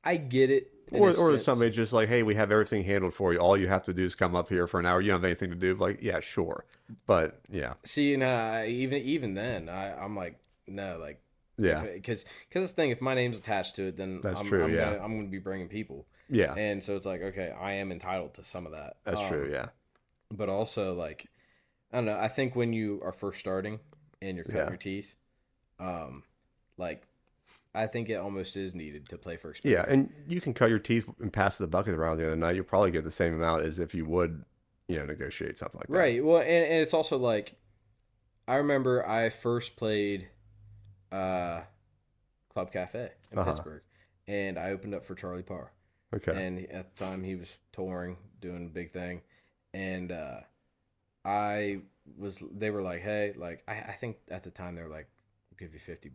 I get it. in a Or sense. somebody just like, hey, we have everything handled for you. All you have to do is come up here for an hour. You don't have anything to do. Like, yeah, sure. But yeah. See, even then, I'm like, no, like, Yeah. because the thing, if my name's attached to it, then That's I'm, true, I'm yeah. gonna be bringing people, Yeah. and so it's like, okay, I am entitled to some of that. That's true. Yeah. But also, like, I don't know. I think when you are first starting and you're cutting Yeah. your teeth, like, I think it almost is needed to play for exposure. Yeah. And you can cut your teeth and pass the bucket around the other night. You'll probably get the same amount as if you would, negotiate something like that. Right. Well, and it's also like, I remember I first played Club Cafe in Uh-huh. Pittsburgh, and I opened up for Charlie Parr. Okay. And at the time, he was touring, doing a big thing, and they were like, hey, like, I think at the time they were like, we'll give you $50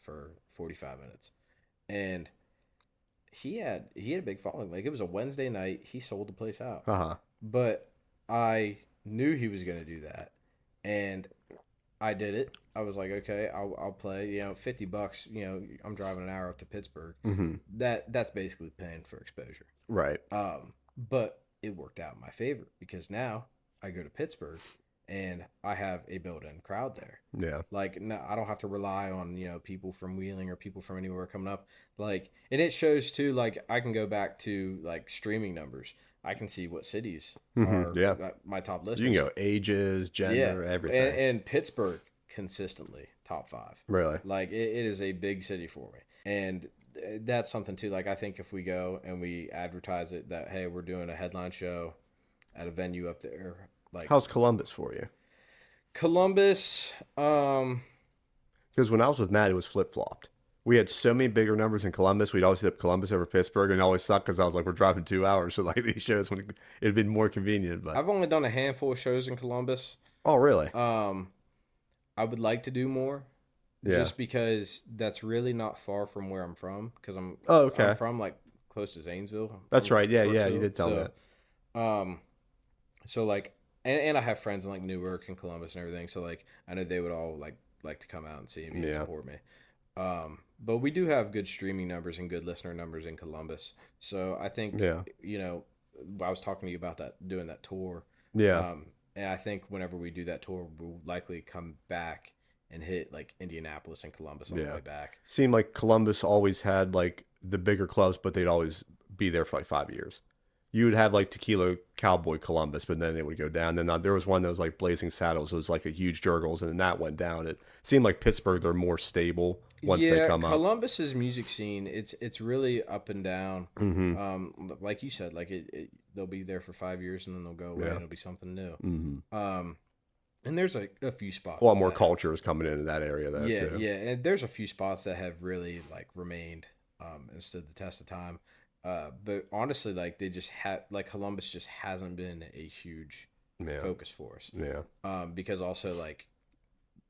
for 45 minutes. And he had a big following. Like, it was a Wednesday night. He sold the place out. Uh-huh. But I knew he was going to do that. And I did it. I was like, okay, I'll play, $50, I'm driving an hour up to Pittsburgh. Mm-hmm. That's basically paying for exposure. Right. But it worked out in my favor because now I go to Pittsburgh and I have a built-in crowd there. Yeah. Like, no, I don't have to rely on, people from Wheeling or people from anywhere coming up. Like, and it shows too, like, I can go back to like streaming numbers. I can see what cities are Yeah. my top listeners. You can go ages, gender, everything. And Pittsburgh consistently top 5. Really? Like, it is a big city for me. And that's something too. Like, I think if we go and we advertise it that, hey, we're doing a headline show at a venue up there, like How's Columbus for you? Columbus, Because when I was with Matt, it was flip flopped. We had so many bigger numbers in Columbus. We'd always hit up Columbus over Pittsburgh, and it always sucked because I was like, we're driving 2 hours for like these shows when it'd been more convenient. But I've only done a handful of shows in Columbus. oh, really? I would like to do more. Yeah. Just because that's really not far from where I'm from. Because I'm okay. I'm from like close to Zanesville. That's from right. Yeah, yeah, you Brookfield. did tell me that. So like, and I have friends in like Newark and Columbus and everything. So like, I know they would all like to come out and see me and support me. But we do have good streaming numbers and good listener numbers in Columbus. So I think, Yeah. I was talking to you about doing that tour. Yeah. And I think whenever we do that tour, we'll likely come back and hit like Indianapolis and Columbus on the Yeah. way back. Seemed like Columbus always had like the bigger clubs, but they'd always be there for like 5 years. You would have like Tequila Cowboy Columbus, but then they would go down. Then there was one that was like Blazing Saddles. It was like a huge Jurgles, and then that went down. It seemed like Pittsburgh, they're more stable once they Yeah, come up. Columbus's music scene, it's really up and down. Mm-hmm. Like you said, like they'll be there for 5 years and then they'll go away Yeah. and it'll be something new. Mm-hmm. And there's a few spots. A lot more that culture is coming into that area, though. Yeah, too. yeah, and there's a few spots that have really like remained and stood the test of time. But honestly, like they just had like Columbus just hasn't been a huge Yeah. focus for us. Yeah. Because also like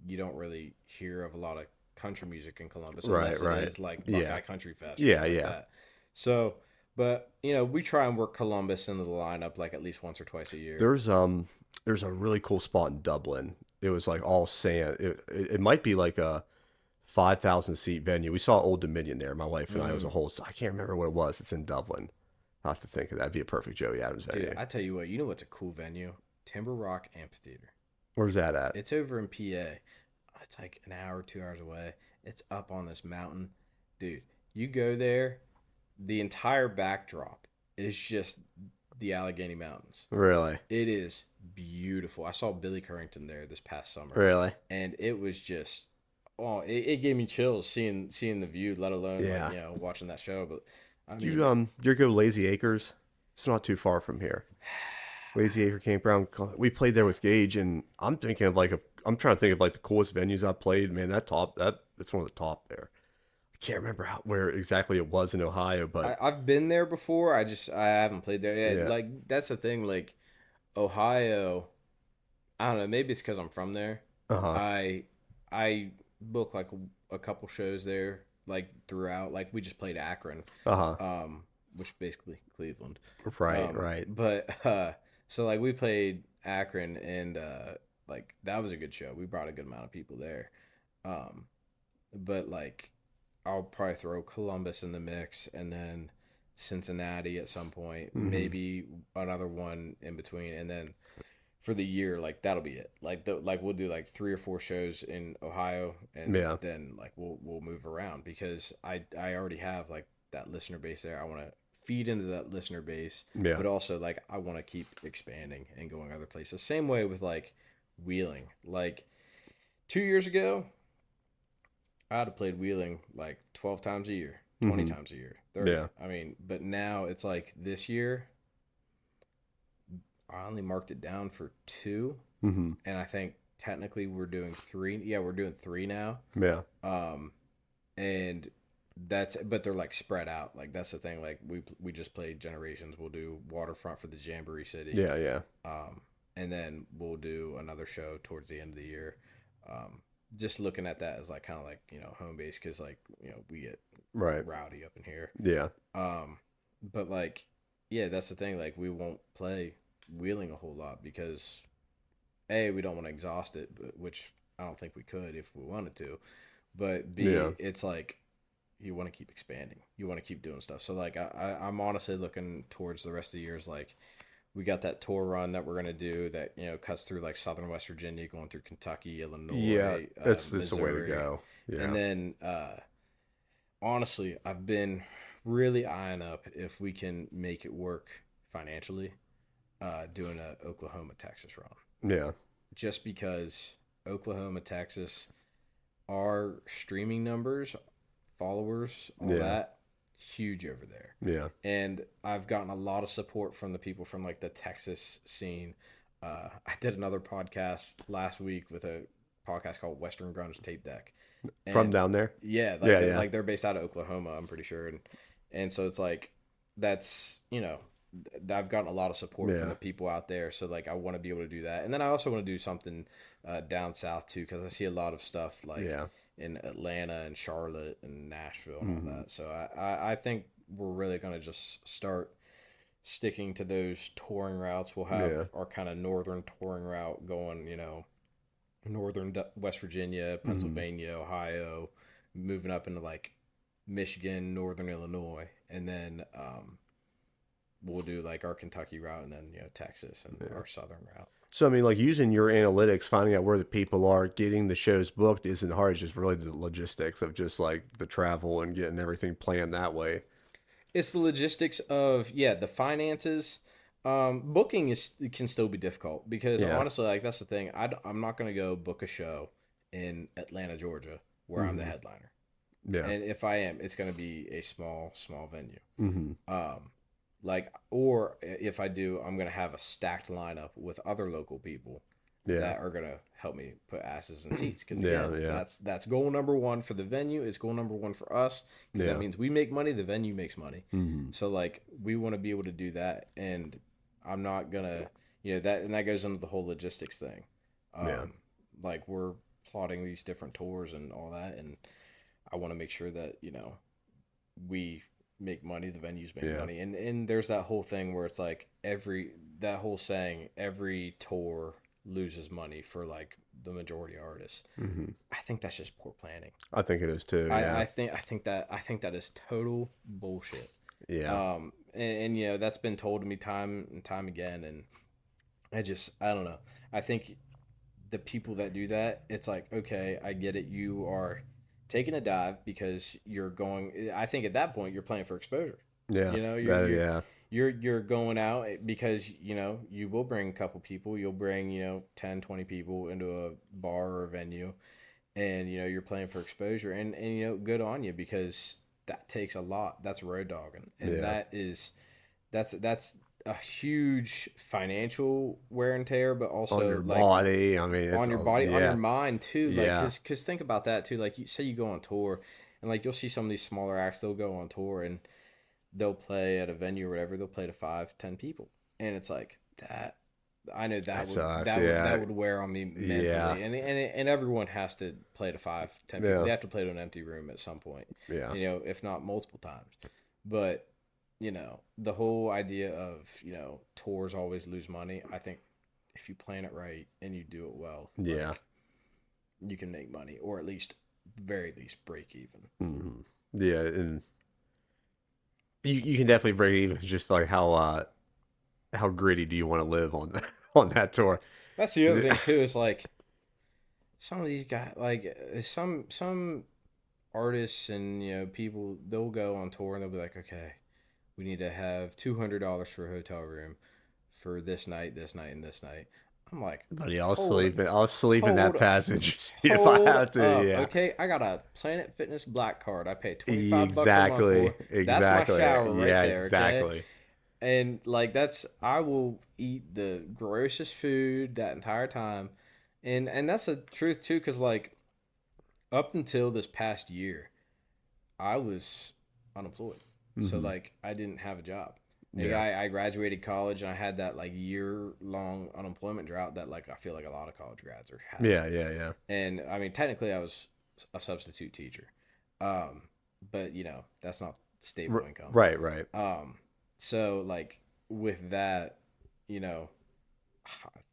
you don't really hear of a lot of country music in Columbus Right, unless right. it is like Buckeye Yeah. Country Fest. or Yeah, something like yeah. that. So, but you know, we try and work Columbus into the lineup like at least once or twice a year. There's a really cool spot in Dublin. It was like all sand. It might be like a 5,000 seat venue. We saw Old Dominion there. My wife and I. It was a whole. I can't remember what it was. It's in Dublin. I will have to think of that. That'd be a perfect Joey Adams venue. Dude, I tell you what, you know what's a cool venue? Timber Rock Amphitheater. Where's that at? It's over in PA. It's like an hour, 2 hours away. It's up on this mountain. Dude, you go there, the entire backdrop is just the Allegheny Mountains. Really? It is beautiful. I saw Billy Currington there this past summer. Really? And it was just it gave me chills seeing the view, let alone Yeah. like, watching that show. But I mean, You go Lazy Acres? It's not too far from here. Lazy Acre Campground. We played there with Gage, and I'm trying to think of like the coolest venues I've played. Man, that's one of the top there. I can't remember where exactly it was in Ohio, but I've been there before. I haven't played there yet. Yeah. Like that's the thing. Like Ohio, I don't know. Maybe it's because I'm from there. uh-huh. I book like a couple shows there, like throughout. Like we just played Akron, Uh-huh. which basically Cleveland. Right, right. But so like we played Akron and like that was a good show. We brought a good amount of people there. But like I'll probably throw Columbus in the mix and then Cincinnati at some point, maybe another one in between, and then for the year, like that'll be it. Like we'll do like 3 or 4 shows in Ohio, and Yeah. then like we'll move around because I already have like that listener base there. I want to feed into that listener base, Yeah. but also like I want to keep expanding and going other places. Same way with like Wheeling. Like 2 years ago, I'd have played Wheeling like 12 times a year, 20 times a year, 30. Yeah. I mean, but now it's like this year, I only marked it down for 2, Mm-hmm. and I think technically we're doing 3. Yeah, we're doing 3 now. Yeah. And but they're like spread out. Like that's the thing. Like we just played Generations. We'll do Waterfront for the Jamboree City. Yeah, yeah. And then we'll do another show towards the end of the year. Just looking at that as like kind of like home base because like we get Right. rowdy up in here. Yeah. But like yeah, that's the thing. Like we won't play Wheeling a whole lot because we don't want to exhaust it, which I don't think we could if we wanted to. But B, Yeah. it's like you want to keep expanding. You want to keep doing stuff. So like I'm honestly looking towards the rest of the years. Like we got that tour run that we're gonna do that cuts through like southern West Virginia, going through Kentucky, Illinois. Yeah. That's the way to Missouri. go. Yeah. And then honestly, I've been really eyeing up if we can make it work financially, doing a Oklahoma Texas run. Yeah. Just because Oklahoma Texas, our streaming numbers, followers, all Yeah. that, huge over there. Yeah. And I've gotten a lot of support from the people from like the Texas scene. I did another podcast last week with a podcast called Western Grunge Tape Deck. From And down there? yeah, like, Yeah, they're, yeah. like they're based out of Oklahoma, I'm pretty sure, and so it's like that's I've gotten a lot of support Yeah. from the people out there, so like I want to be able to do that, and then I also want to do something down south too because I see a lot of stuff like Yeah. in Atlanta and Charlotte and Nashville and Mm-hmm. all that. So I think we're really gonna just start sticking to those touring routes. We'll have Yeah. our kind of northern touring route going, northern West Virginia, Pennsylvania, Ohio, moving up into like Michigan, northern Illinois, and then we'll do like our Kentucky route and then Texas and our southern route. So I mean, like using your analytics, finding out where the people are, getting the shows booked isn't hard. It's just really the logistics of just like the travel and getting everything planned that way. It's the logistics of the finances. Booking is can still be difficult because Yeah. honestly, like that's the thing. I'm not gonna go book a show in Atlanta, Georgia, where I'm the Hmm. headliner. Yeah. And if I am, it's gonna be a small venue. Hmm. Um, like, or if I do, I'm gonna have a stacked lineup with other local people Yeah. that are gonna help me put asses in seats. Because Yeah. again, Yeah. that's goal number one for the venue. It's goal number one for us because that Yeah. means we make money. The venue makes money. Hmm. So like, we want to be able to do that, and I'm not gonna, that, and that goes into the whole logistics thing. Yeah. Like we're plotting these different tours and all that, and I want to make sure that we make money, the venues make Yeah. money, and there's that whole thing where it's like that whole saying, every tour loses money for like the majority of artists. Hmm. I think that's just poor planning. I think it is too. I, Yeah. I think I think that is total bullshit. Yeah. And that's been told to me time and time again, and I don't know. I think the people that do that, it's like, okay, I get it. You are taking a dive because you're going. I think at that point you're playing for exposure. Yeah. You know, Yeah. you're going out because you will bring a couple people. You'll bring 10, 20 people into a bar or a venue, and you're playing for exposure, and good on you because that takes a lot. That's road dogging, and Yeah. that's a huge financial wear and tear, but On also your like body. I mean, it's on your body, on your yeah. mind too. Like, Yeah. cause think about that too. Like, you say you go on tour, and like you'll see some of these smaller acts. They'll go on tour and they'll play at a venue or whatever. They'll play to 5, 10 people, and it's like that. I know That that would sucks. that Yeah. would wear on me Yeah. mentally, and everyone has to play to 5, 10 people. Yeah. They have to play to an empty room at some point, Yeah. if not multiple times. But the whole idea of tours always lose money. I think if you plan it right and you do it well, Yeah. like, you can make money, or at least, very least, break even. Hmm. Yeah. And you can definitely break even just like how gritty do you want to live on on that tour? That's the other thing too. Is like some of these guys, like some artists and people, they'll go on tour and they'll be like, okay, we need to have $200 for a hotel room for this night, and this night. I'm like, Buddy, I'll hold sleep. I'll sleep in that hold passage see if I hold have to. up, Yeah. okay? I got a Planet Fitness Black card. I pay $25 a month Exactly. for. That's my Exactly. shower right Yeah. there, okay? Exactly. And like I will eat the grossest food that entire time, and that's the truth too, because like up until this past year, I was unemployed, so Hmm. like I didn't have a job. Like Yeah. I graduated college and I had that like year long unemployment drought that like I feel like a lot of college grads are having. Yeah. Yeah. Yeah. And I mean, technically, I was a substitute teacher, but that's not stable income. Right. Right. So like with that, you know,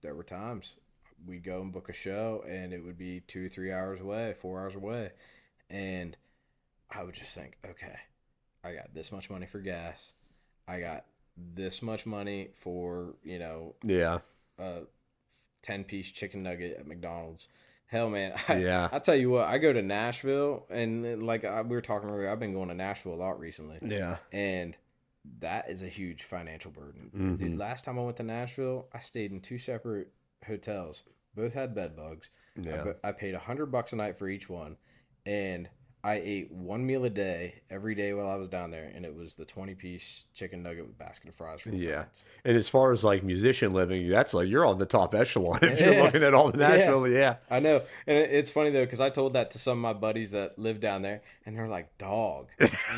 there were times we'd go and book a show, and it would be 2, 3 hours away, 4 hours away, and I would just think, okay, I got this much money for gas, I got this much money for Yeah. a 10-piece chicken nugget at McDonald's. Hell, man, Yeah. I tell you what, I go to Nashville, and like we were talking earlier, I've been going to Nashville a lot recently, Yeah. and that is a huge financial burden. Hmm. Dude, last time I went to Nashville, I stayed in two separate hotels. Both had bed bugs. Yeah. I paid $100 a night for each one, and I ate one meal a day every day while I was down there, and it was the 20-piece chicken nugget with basket of fries for Yeah. McDonald's. And as far as like musician living, that's like you're on the top echelon if you're Yeah. looking at all the Yeah. Nashville. Yeah. I know, and it's funny though because I told that to some of my buddies that live down there, and they're like, "Dog,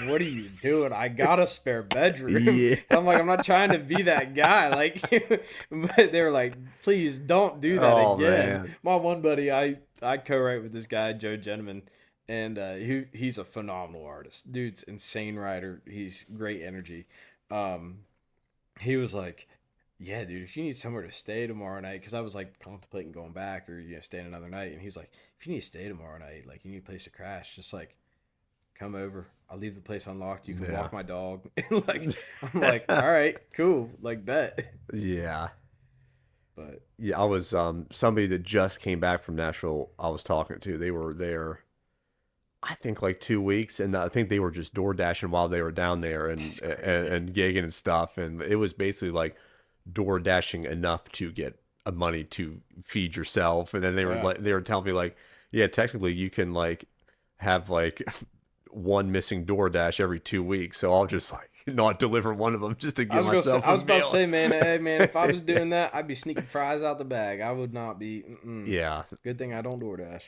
what are you doing? I got a spare bedroom." Yeah. I'm like, "I'm not trying to be that guy," like, but they were like, "Please don't do that Oh, again." man. My one buddy, I co-write with this guy Joe Gentleman, and he's a phenomenal artist. Dude's insane writer. He's great energy. He was like, yeah, dude, if you need somewhere to stay tomorrow night, because I was like contemplating going back or staying another night, and he's like, if you need to stay tomorrow night, like you need a place to crash, just like come over. I'll leave the place unlocked. You can Yeah. walk my dog. And like I'm like, all right, cool, like bet. Yeah. But Yeah, I was somebody that just came back from Nashville. I was talking to. They were there, I think, like 2 weeks, and I think they were just door dashing while they were down there that's and gigging and stuff. And it was basically like door dashing enough to get money to feed yourself. And then yeah. they were telling me like, yeah, technically you can like have like one missing door dash every 2 weeks. So I'll just like not deliver one of them just to I get was gonna say, myself I a was about to meal. say, man, hey man, if I was doing that, I'd be sneaking fries out the bag. I would not be. Yeah, Good thing I don't DoorDash.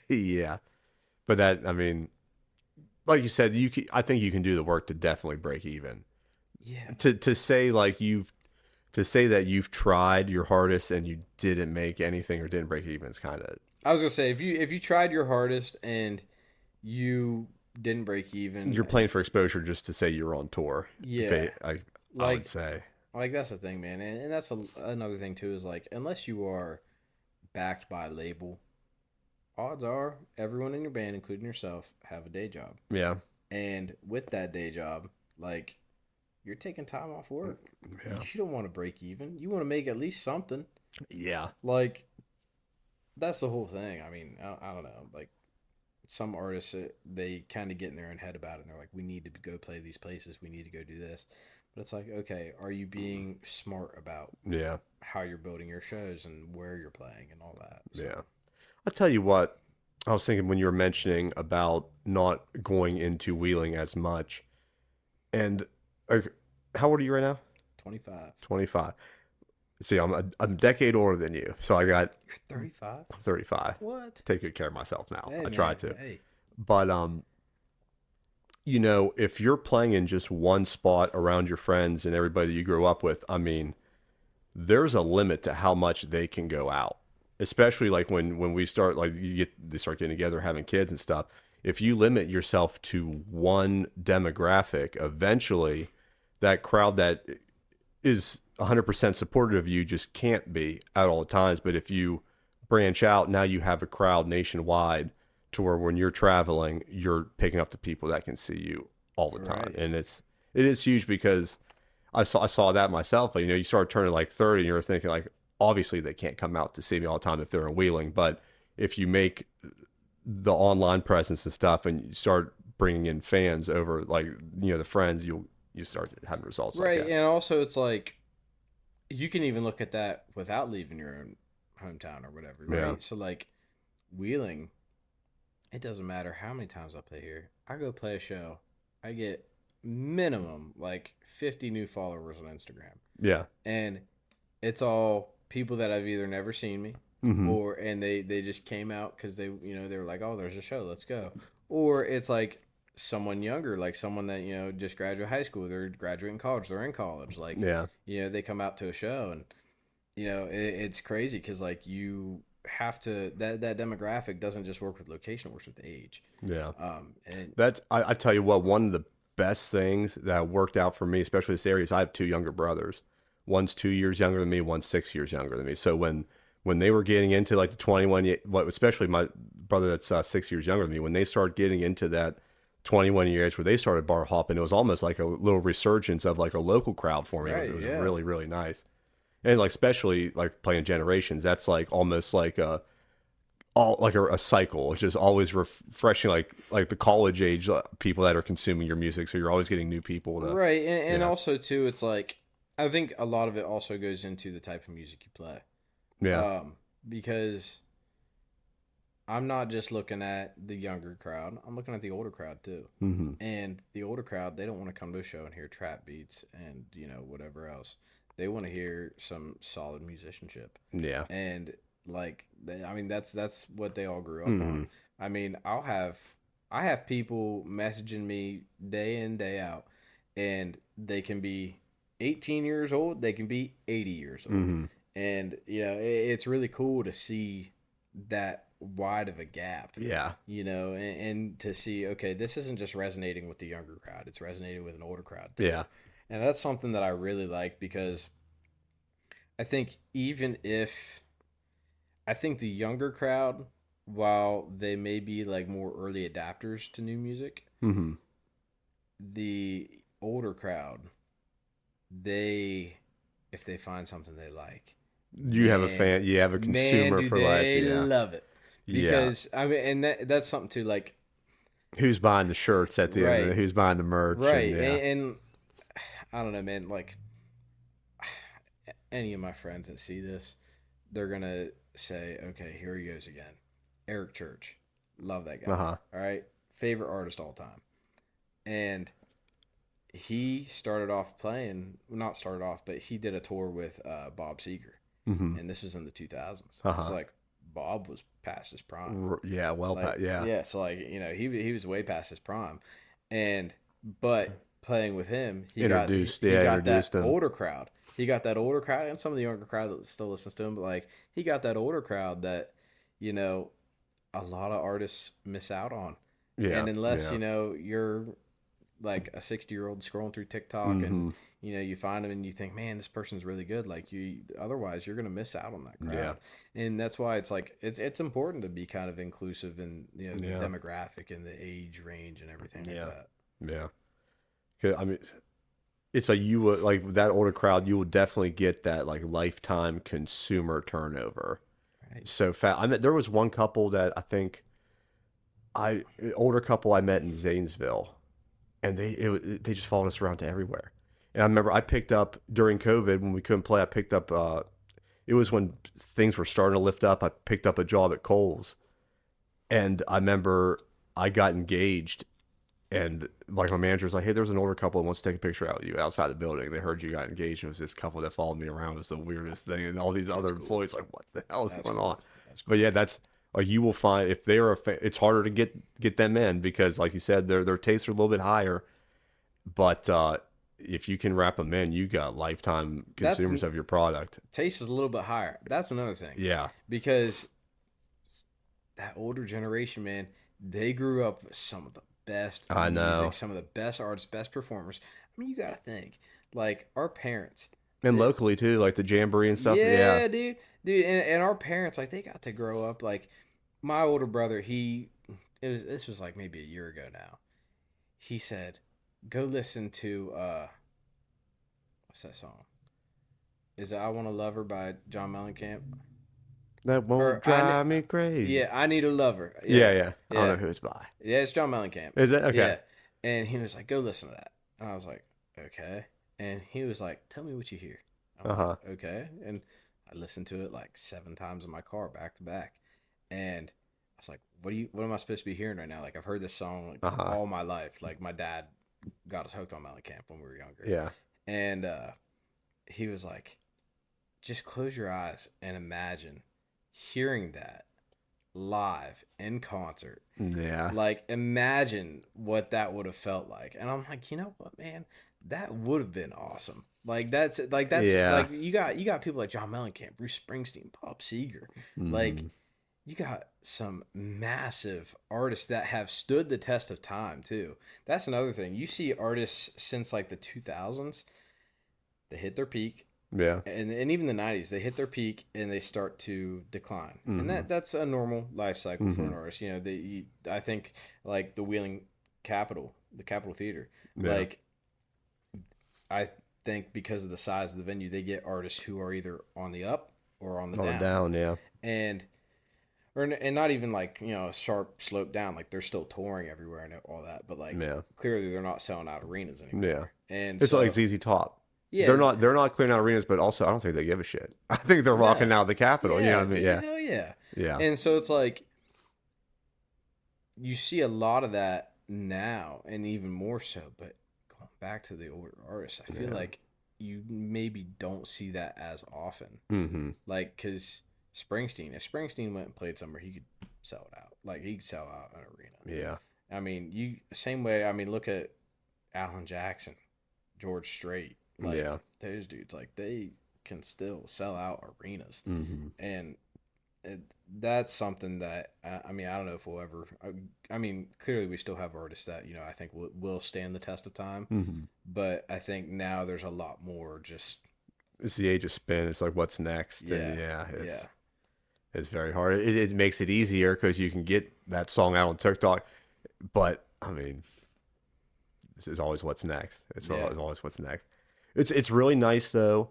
yeah. But that, I mean, like you said, I think you can do the work to definitely break even. Yeah, To say like to say that you've tried your hardest and you didn't make anything or didn't break even is kind of I was gonna say if you tried your hardest and you didn't break you're even, playing for exposure just to say you're on tour. yeah, I would like say, that's the thing, man, and that's another thing too is like unless you are backed by a label, odds are everyone in your band, including yourself, have a day job, yeah, and with that day job, like you're taking time off work. yeah, You don't want to break even. You want to make at least something. yeah, Like that's the whole thing. I mean, I don't know. Like some artists, they kind of get in their own head about it, and they're like, "We need to go play these places. We need to go do this." But it's like, okay, are you being smart about yeah, how you're building your shows and where you're playing and all that? So, yeah. I'll tell you what. I was thinking when you were mentioning about not going into wheeling as much, and like, how old are you right now? 25. 25. See, a decade older than you, so I got You're 35. I'm 35. What? Take good care of myself now. Hey I try man. to. Hey. But if you're playing in just one spot around your friends and everybody that you grew up with, I mean, there's a limit to how much they can go out. Especially like when we start like they start getting together, having kids and stuff. If you limit yourself to one demographic, eventually that crowd that is 100% supportive of you just can't be at all times. But if you branch out, now you have a crowd nationwide to where when you're traveling, you're picking up the people that can see you all the time. Right. And it is huge because I saw that myself. Like, you start turning like 30 and you're thinking like, obviously they can't come out to see me all the time if they're in Wheeling. But if you make the online presence and stuff and you start bringing in fans over, like, the friends, you start having results like Right. that. And also, it's like you can even look at that without leaving your own hometown or whatever. Right. Yeah. So, like, Wheeling, it doesn't matter how many times I play here. I go play a show, I get minimum like 50 new followers on Instagram. Yeah. And it's all people that I've either never seen me Mm-hmm. or and they just came out because they were like, oh, there's a show, let's go. Or it's like someone younger, like someone that just graduated high school, they're graduating college, they're in college, like Yeah. they come out to a show, and it's crazy because like you have to that demographic doesn't just work with location, it works with age. Yeah. And I tell you what, one of the best things that worked out for me, especially this area, is I have two younger brothers. One's 2 years younger than me, one's 6 years younger than me. So when they were getting into like the 21, especially my brother that's 6 years younger than me, when they started getting into that 21 years where they started bar hopping, it was almost like a little resurgence of like a local crowd for me. right, It was yeah. really, really nice. And like, especially like playing Generations, that's like almost like a cycle. It's just always refreshing, like the college age people that are consuming your music. So you're always getting new people to, Right, and yeah, also too, it's like I think a lot of it also goes into the type of music you play. yeah, Because I'm not just looking at the younger crowd, I'm looking at the older crowd too. mm-hmm. And the older crowd, they don't want to come to a show and hear trap beats and whatever else. They want to hear some solid musicianship. Yeah, And like I mean that's what they all grew up mm-hmm. on. I mean, I have people messaging me day in day out, and they can be 18 years old, they can be 80 years old. Mm-hmm. And it's really cool to see that wide of a gap. Yeah, And to see, okay, this isn't just resonating with the younger crowd, it's resonating with an older crowd too. yeah, And that's something that I really like because I think even if I think the younger crowd, while they may be like more early adapters to new music, mm-hmm. the older crowd, they if they find something they like, You have a Man, fan. You have a man, consumer do for life. they Yeah. love it. Yeah. Because I mean, and that's something too, like, Who's buying the shirts at the end? right, Who's buying the merch? And right, yeah. and I don't know, man. Like, any of my friends that see this, they're gonna say, "Okay, here he goes again." Eric Church, love that guy. Uh huh. All right, favorite artist all time, and he started off playing. Not started off, but he did a tour with Bob Seger, Mm-hmm. and this was in the 2000s. Uh So huh. like, Bob was past his prime. Yeah. Well, Like, yeah. yeah, so like, he was way past his prime, and but playing with him, Introduced. he Yeah. got that Introduced them. older crowd. He got that older crowd, and some of the younger crowd that still listens to him. But like, he got that older crowd that, you know, a lot of artists miss out on. Yeah. And unless Yeah. you're like a 60-year-old scrolling through TikTok and Mm-hmm. you find them and you think, man, this person's really good. Like, otherwise you're gonna miss out on that crowd. Yeah. And that's why it's like it's important to be kind of inclusive in the Yeah. demographic and the age range and everything like Yeah. that. Yeah. 'Cause, I mean, it's like you would like that older crowd. You will definitely get that like lifetime consumer turnover. Right. So fat. I mean, there was one couple that I think older couple I met in Zanesville, and they just followed us around to everywhere. And I remember I picked up during COVID when we couldn't play. I picked up. It was when things were starting to lift up. I picked up a job at Kohl's, and I remember I got engaged, and like my manager was like, "Hey, there's an older couple that wants to take a picture out of you outside the building. They heard you got engaged." And it was this couple that followed me around. It was the weirdest thing, and all these other employees like, "What the hell is That's going cool. on?" That's cool. But yeah, that's like you will find if they are it's harder to get them in because, like you said, their tastes are a little bit higher. But if you can wrap them in, you got lifetime That's consumers of your product. taste is a little bit higher. That's another thing. Yeah, Because that older generation, man, they grew up with some of the best I know. music, some of the best artists, best performers. I mean, you got to think, like, our parents. and They- locally too, like the Jamboree and stuff. yeah, Yeah, dude, and our parents, like, they got to grow up. Like, my older brother, this was like maybe a year ago now. He said, "Go listen to what's that song? Is it I Want a Lover by John Mellencamp?" that won't Or drive me crazy. Yeah, I Need a Lover. Yeah. I don't Yeah. know who it's by. Yeah, it's John Mellencamp. Is it okay? Yeah. And he was like, "Go listen to that." And I was like, "Okay." And he was like, "Tell me what you hear." I'm Uh-huh. like, "Okay." And I listened to it like 7 times in my car back to back. And I was like, what am I supposed to be hearing right now? Like, I've heard this song like Uh-huh. all my life. Like, my dad got us hooked on Mellencamp when we were younger. Yeah, And he was like, "Just close your eyes and imagine hearing that live in concert." yeah, Like, imagine what that would have felt like. And I'm like, you know what, man? That would have been awesome. That's Yeah. like you got people like John Mellencamp, Bruce Springsteen, Bob Seger. Like, Mhm. you got some massive artists that have stood the test of time too. That's another thing. You see artists since like the 2000s, they hit their peak, yeah, and even the 90s, they hit their peak and they start to decline. And Mhm. that's a normal life cycle for an Mhm. artist. I think like the Wheeling Capitol, the Capitol Theater, Yeah. like, I think because of the size of the venue, they get artists who are either on the up or on the on down. down. Yeah, And not even like, a sharp slope down, like they're still touring everywhere and all that, but like, yeah, clearly they're not selling out arenas anymore. yeah. And It's so, like ZZ Top. yeah, They're not clearing out arenas, but also I don't think they give a shit. I think they're rocking Yeah. out the Capitol. You know what I mean? dude, Yeah, hell yeah. yeah, And so it's like you see a lot of that now, and even more so. But going back to the older artists, I feel Yeah. like you maybe don't see that as often. Mm-hmm. Like, because Springsteen, if Springsteen went and played somewhere, he could sell it out. Like, he could sell out an arena. Yeah, I mean, same way. I mean, look at Alan Jackson, George Strait. Like, Yeah. those dudes, like, they can still sell out arenas, mm-hmm. and that's something that I mean, I don't know if we'll ever. I mean, clearly we still have artists that I think will stand the test of time, Mm-hmm. but I think now there's a lot more just It's the age of spin. It's like what's next. And Yeah. it's very hard. It makes it easier because you can get that song out on TikTok, but I mean, this is always what's next. It's Yeah. always what's next. It's really nice though.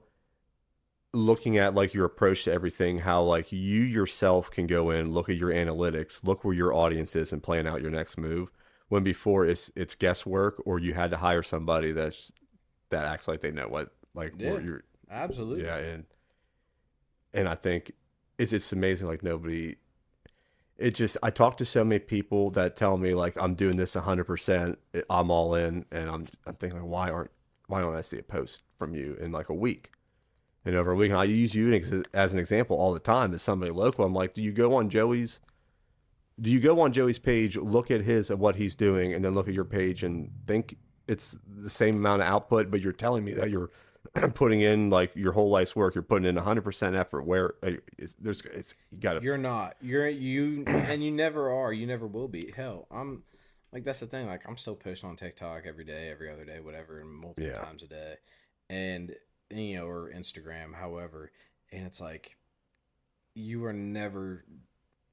looking at like your approach to everything, how like you yourself can go in, look at your analytics, look where your audience is, and plan out your next move. When before it's guesswork, or you had to hire somebody that acts like they know what like Yeah, what you're. absolutely. Yeah, and I think it's amazing. Like nobody. It just I talk to so many people that tell me like I'm doing this 100%. I'm all in, and I'm thinking like, why don't I see a post from you in like a week? And over a week, and I use you as an example all the time as somebody local. I'm like, do you go on Joey's page, look at his of what he's doing, and then look at your page and think it's the same amount of output, but you're telling me that you're putting in like your whole life's work, you're putting in 100% effort. Where it's you gotta. You're not. And you never are. You never will be. Hell, I'm like that's the thing. Like I'm still posting on TikTok every day, every other day, whatever, and multiple Yeah. times a day, and or Instagram, however. And it's like you are never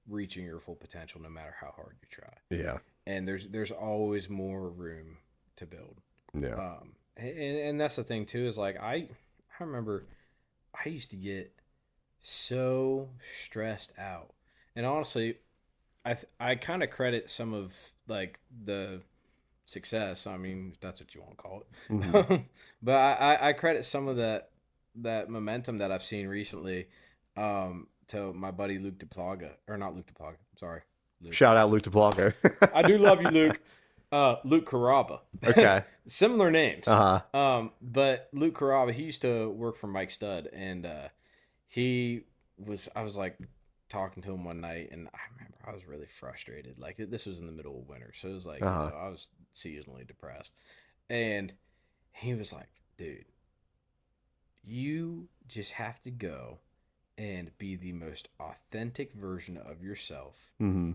reaching your full potential, no matter how hard you try. Yeah. And there's always more room to build. Yeah. And that's the thing too is like I remember I used to get so stressed out, and honestly, I kind of credit some of like the success. I mean, if that's what you want to call Mm-hmm. it, but I credit some of that momentum that I've seen recently to my buddy Luke DePlaga, or not Luke DePlaga. Sorry, Luke. Shout out Luke DePlaga. I do love you, Luke. Luke Caraba. Okay. Similar names. Uh-huh. But Luke Caraba, he used to work for Mike Stud, and I was like talking to him one night, and I remember I was really frustrated. Like this was in the middle of winter, so it was like Uh-huh. I was seasonally depressed, and he was like, "Dude, you just have to go and be the most authentic version of yourself." Mm-hmm.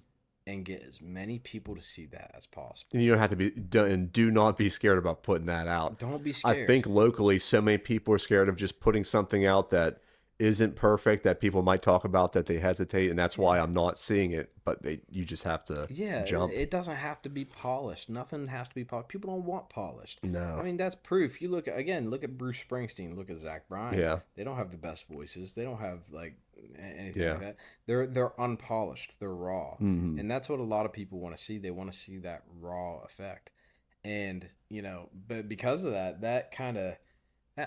And get as many people to see that as possible. And you don't have to be, and do not be scared about putting that out. Don't be I scared. think locally, so many people are scared of just putting something out that isn't perfect, that people might talk about, that they hesitate, and that's why I'm not seeing it. But you just have to jump. It doesn't have to be polished. Nothing has to be polished. People don't want polished. No. I mean, that's proof. You look at Bruce Springsteen, look at Zach Bryan. Yeah. They don't have the best voices. They don't have like anything Yeah. like that. They're unpolished. They're raw. Mhm. And that's what a lot of people want to see. They want to see that raw effect. And, but because of that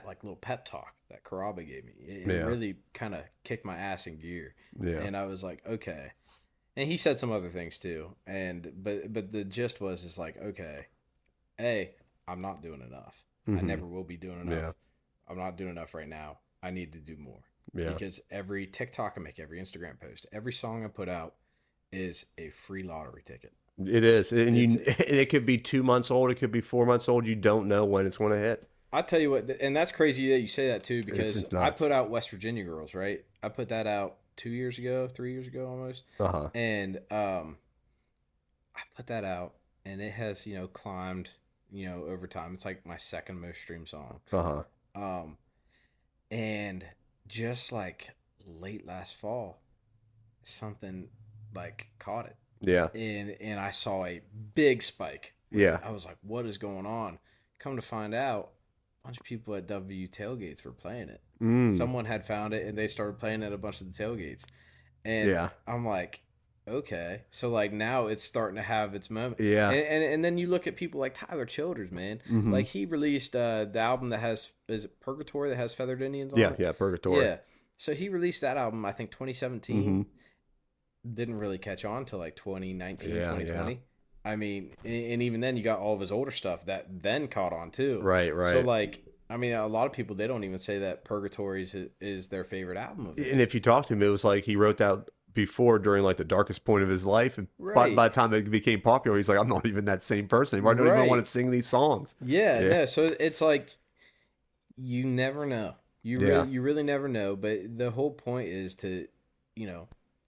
like little pep talk that Karaba gave me, it Yeah. really kind of kicked my ass in gear. Yeah. And I was like, okay. And he said some other things too. But the gist was just like, okay, hey, I'm not doing enough. I Mhm. never will be doing enough. Yeah. I'm not doing enough right now. I need to do more. Yeah. Because every TikTok I make, every Instagram post, every song I put out is a free lottery ticket. It is, and and it could be 2 months old, it could be 4 months old. You don't know when it's going to hit. I tell you what, and that's crazy that you say that too, because It's I nuts. put out West Virginia Girls, right? I put that out 2 years ago, 3 years ago almost, Uh-huh. and I put that out, and it has climbed over time. It's like my second most streamed song, Uh-huh. and just like late last fall, something like caught it, Yeah. and I saw a big spike. Yeah. I was like, what is going on? Come to find out, a bunch of people at W tailgates were playing it. Mm. Someone had found it and they started playing it at a bunch of the tailgates. And Yeah. I'm like, okay. So like now it's starting to have its moment. Yeah. And then you look at people like Tyler Childers, man. Mhm. Like he released the album that is it Purgatory, that has Feathered Indians on Yeah, it? yeah, Purgatory. Yeah. So he released that album, I think 2017. Mhm. Didn't really catch on till like 2019, Yeah, 2020. yeah. I mean, and even then you got all of his older stuff that then caught on too. Right. So like, I mean, a lot of people, they don't even say that Purgatory is their favorite album of his. And if you talk to him, it was like he wrote that before, during like the darkest point of his life, and Right. by the time it became popular, he's like, I'm not even that same person anymore. I don't even Right. want to sing these songs. Yeah, Yeah. yeah. So it's like you never know. Yeah. You really never know. But the whole point is to,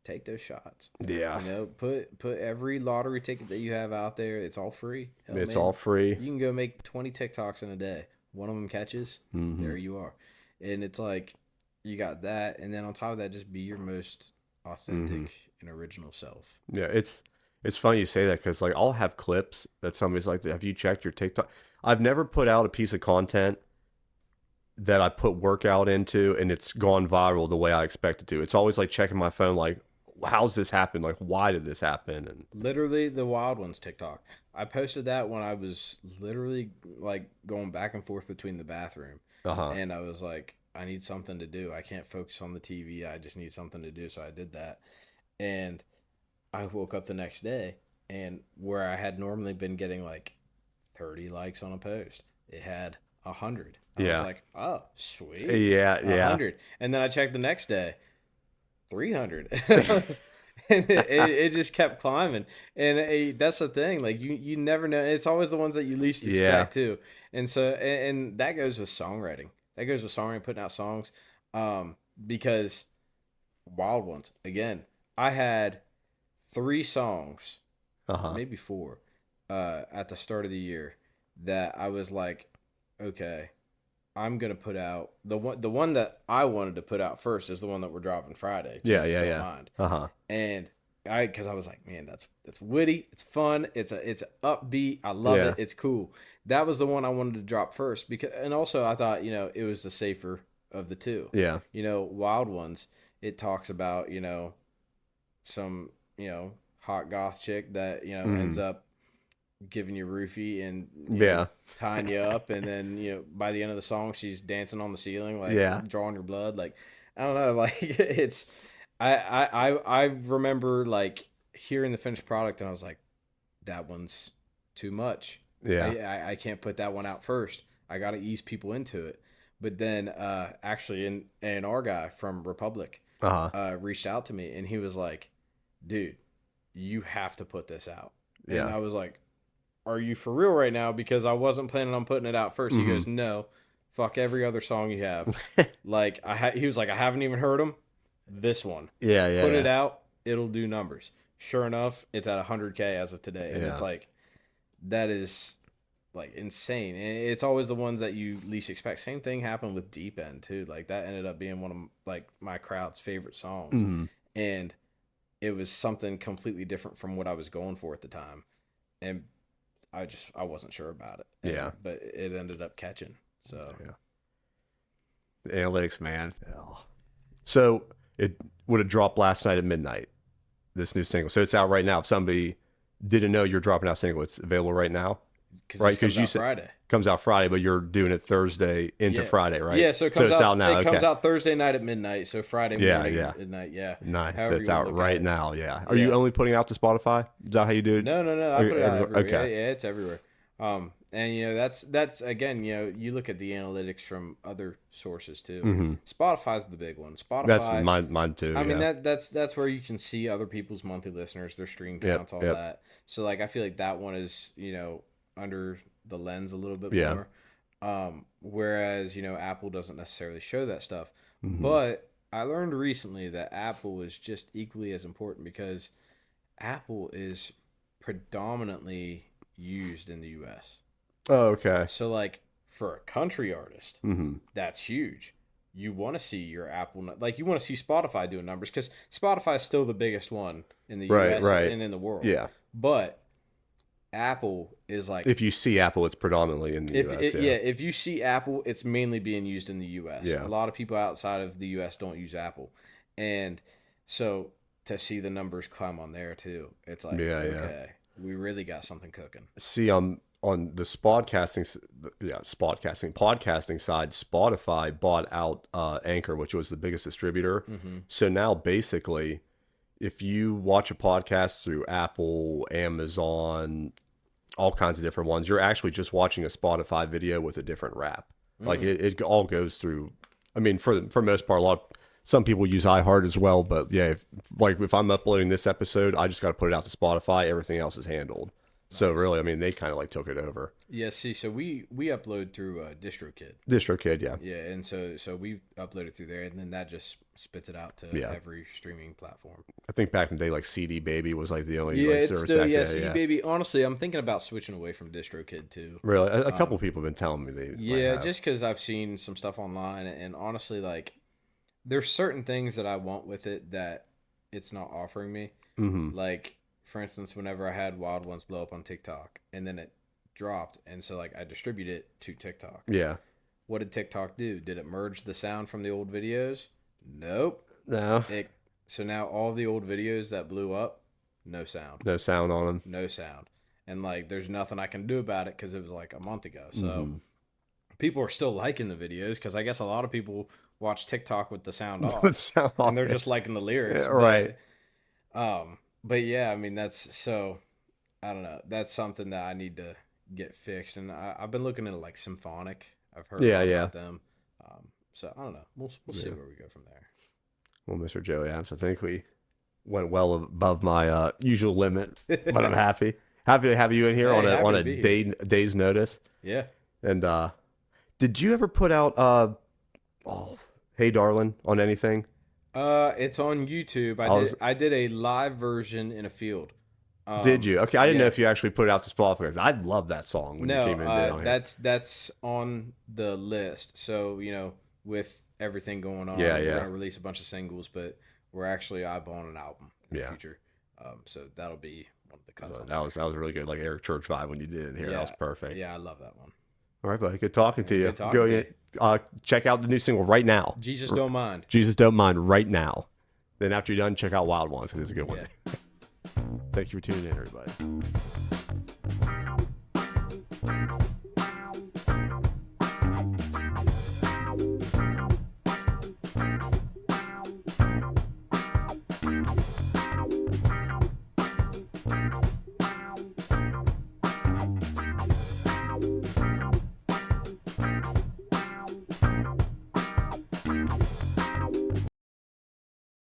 take those shots. Yeah. Put every lottery ticket that you have out there. It's all free. Hell, It's man, all free. You can go make 20 TikToks in a day. One of them catches. Mhm. There you are. And it's like you got that, and then on top of that, just be your most authentic and original self. Yeah, it's funny you say that, because like I'll have clips that somebody's like, have you checked your TikTok? I've never put out a piece of content that I put workout into and it's gone viral the way I expect it to. It's always like checking my phone, like, how's this happen? Like, why did this happen? And Literally the Wild Ones TikTok. I posted that when I was literally like going back and forth between the bathroom. uh-huh. And I was like, I need something to do. I can't focus on the TV. I just need something to do. So I did that. And I woke up the next day, and where I had normally been getting like 30 likes on a post, it had 100. I was Yeah. like, oh, sweet. Yeah, yeah. 100. And then I checked the next day, 300. And it just kept climbing. And that's the thing. Like, you never know. It's always the ones that you least expect, too. And so, and that goes with songwriting. That goes with songwriting, putting out songs. Because Wild Ones, again, I had 3 songs, Uh-huh. maybe 4, at the start of the year that I was like, okay, I'm gonna put out the one that I wanted to put out first is the one that we're dropping Friday. Yeah, Jesus yeah, Don't yeah. Mind. Uh-huh. And because I was like, man, that's witty, it's fun, it's upbeat, I love Yeah. it, it's cool. That was the one I wanted to drop first because, and also I thought it was the safer of the two. Yeah. Wild Ones, it talks about some hot goth chick that ends up giving you a roofie and tying you up, and then by the end of the song she's dancing on the ceiling, like drawing your blood. Like, I don't know, like it's I remember like hearing the finished product and I was like, that one's too much. I can't put that one out first. I got to ease people into it. But then actually an our guy from Republic reached out to me and he was like, dude, you have to put this out. And I was like, are you for real right now? Because I wasn't planning on putting it out first. He goes, no, fuck every other song you have. Like, he was like, I haven't even heard them. This one. Put it out. It'll do numbers. Sure enough, it's at 100K as of today. And it's like, that is like insane. And it's always the ones that you least expect. Same thing happened with Deep End too. Like, that ended up being one of like my crowd's favorite songs. And it was something completely different from what I was going for at the time. And I wasn't sure about it. But it ended up catching. So the analytics, man. So it would have dropped last night at midnight, this new single. So it's out right now. If somebody didn't know you're dropping out a single, it's available right now. Right? Because you said Friday. Comes out Friday, but you're doing it Thursday into Friday, right? Yeah, so it comes it's out now. It comes out Thursday night at midnight, so Friday morning at midnight. Yeah, nice. However So it's out right now. Yeah. Are you only putting it out to Spotify? Is that how you do it? No. I put it out everywhere. Okay. Yeah, it's everywhere. And that's again, you look at the analytics from other sources too. Spotify's the big one. Spotify. That's mine too. I mean that's where you can see other people's monthly listeners, their stream counts, all that. So like I feel like that one is under the lens a little bit more. Whereas Apple doesn't necessarily show that stuff. But I learned recently that Apple is just equally as important because Apple is predominantly used in the US. Oh, okay. So like for a country artist, that's huge. You want to see your Apple, like you want to see Spotify doing numbers because Spotify is still the biggest one in the US and in the world. Yeah. But Apple is like, if you see Apple, it's predominantly in the US. If you see Apple, it's mainly being used in the US. Yeah. A lot of people outside of the US don't use Apple. And so to see the numbers climb on there too, it's like, okay, we really got something cooking. See, on the podcasting side, Spotify bought out Anchor, which was the biggest distributor. So now basically, if you watch a podcast through Apple, Amazon, all kinds of different ones, you're actually just watching a Spotify video with a different rap. Like it all goes through. I mean, for most part, some people use iHeart as well, but yeah, if I'm uploading this episode, I just got to put it out to Spotify. Everything else is handled. Nice. So really, I mean, they kind of like took it over. Yeah. See, so we upload through DistroKid. DistroKid, yeah. Yeah, and so we upload it through there, and then that just spits it out to every streaming platform. I think back in the day, like CD Baby was like the only it's service still back then. CD Baby. Honestly, I'm thinking about switching away from DistroKid too. Really, a couple people have been telling me they. Yeah, just because I've seen some stuff online, and honestly, like there's certain things that I want with it that it's not offering me. Like, for instance, whenever I had Wild Ones blow up on TikTok, and then it dropped, and so like I distribute it to TikTok. Yeah. what did TikTok do? Did it merge the sound from the old videos? Nope. No. So now all the old videos that blew up, no sound. No sound on them. No sound. And like, there's nothing I can do about it because it was like a month ago. So people are still liking the videos because I guess a lot of people watch TikTok with the sound off. And they're just liking the lyrics. Yeah, right. But yeah, I mean, I don't know. That's something that I need to get fixed. And I've been looking at like Symphonic. I've heard about them. So I don't know. We'll see where we go from there. Well, Mr. Joey Adams, I think we went well above my usual limit, but I'm happy. Happy to have you in here on a day's notice. Yeah. And did you ever put out Hey Darlin' on anything? It's on YouTube. I did a live version in a field. Did you? Okay, I didn't know if you actually put it out to Spotify because I love that song when you came in. That's on the list. So with everything going on, we're gonna release a bunch of singles, but we're actually eyeballing an album in the future. So that'll be one of the cuts. That was really good, like Eric Church vibe when you did it here. That was perfect. Yeah, I love that one. All right, buddy. Good talking to you. Go check out the new single right now. Jesus Don't Mind. Jesus Don't Mind right now. Then after you're done, check out Wild Ones because it's a good one. Yeah. Thank you for tuning in, everybody.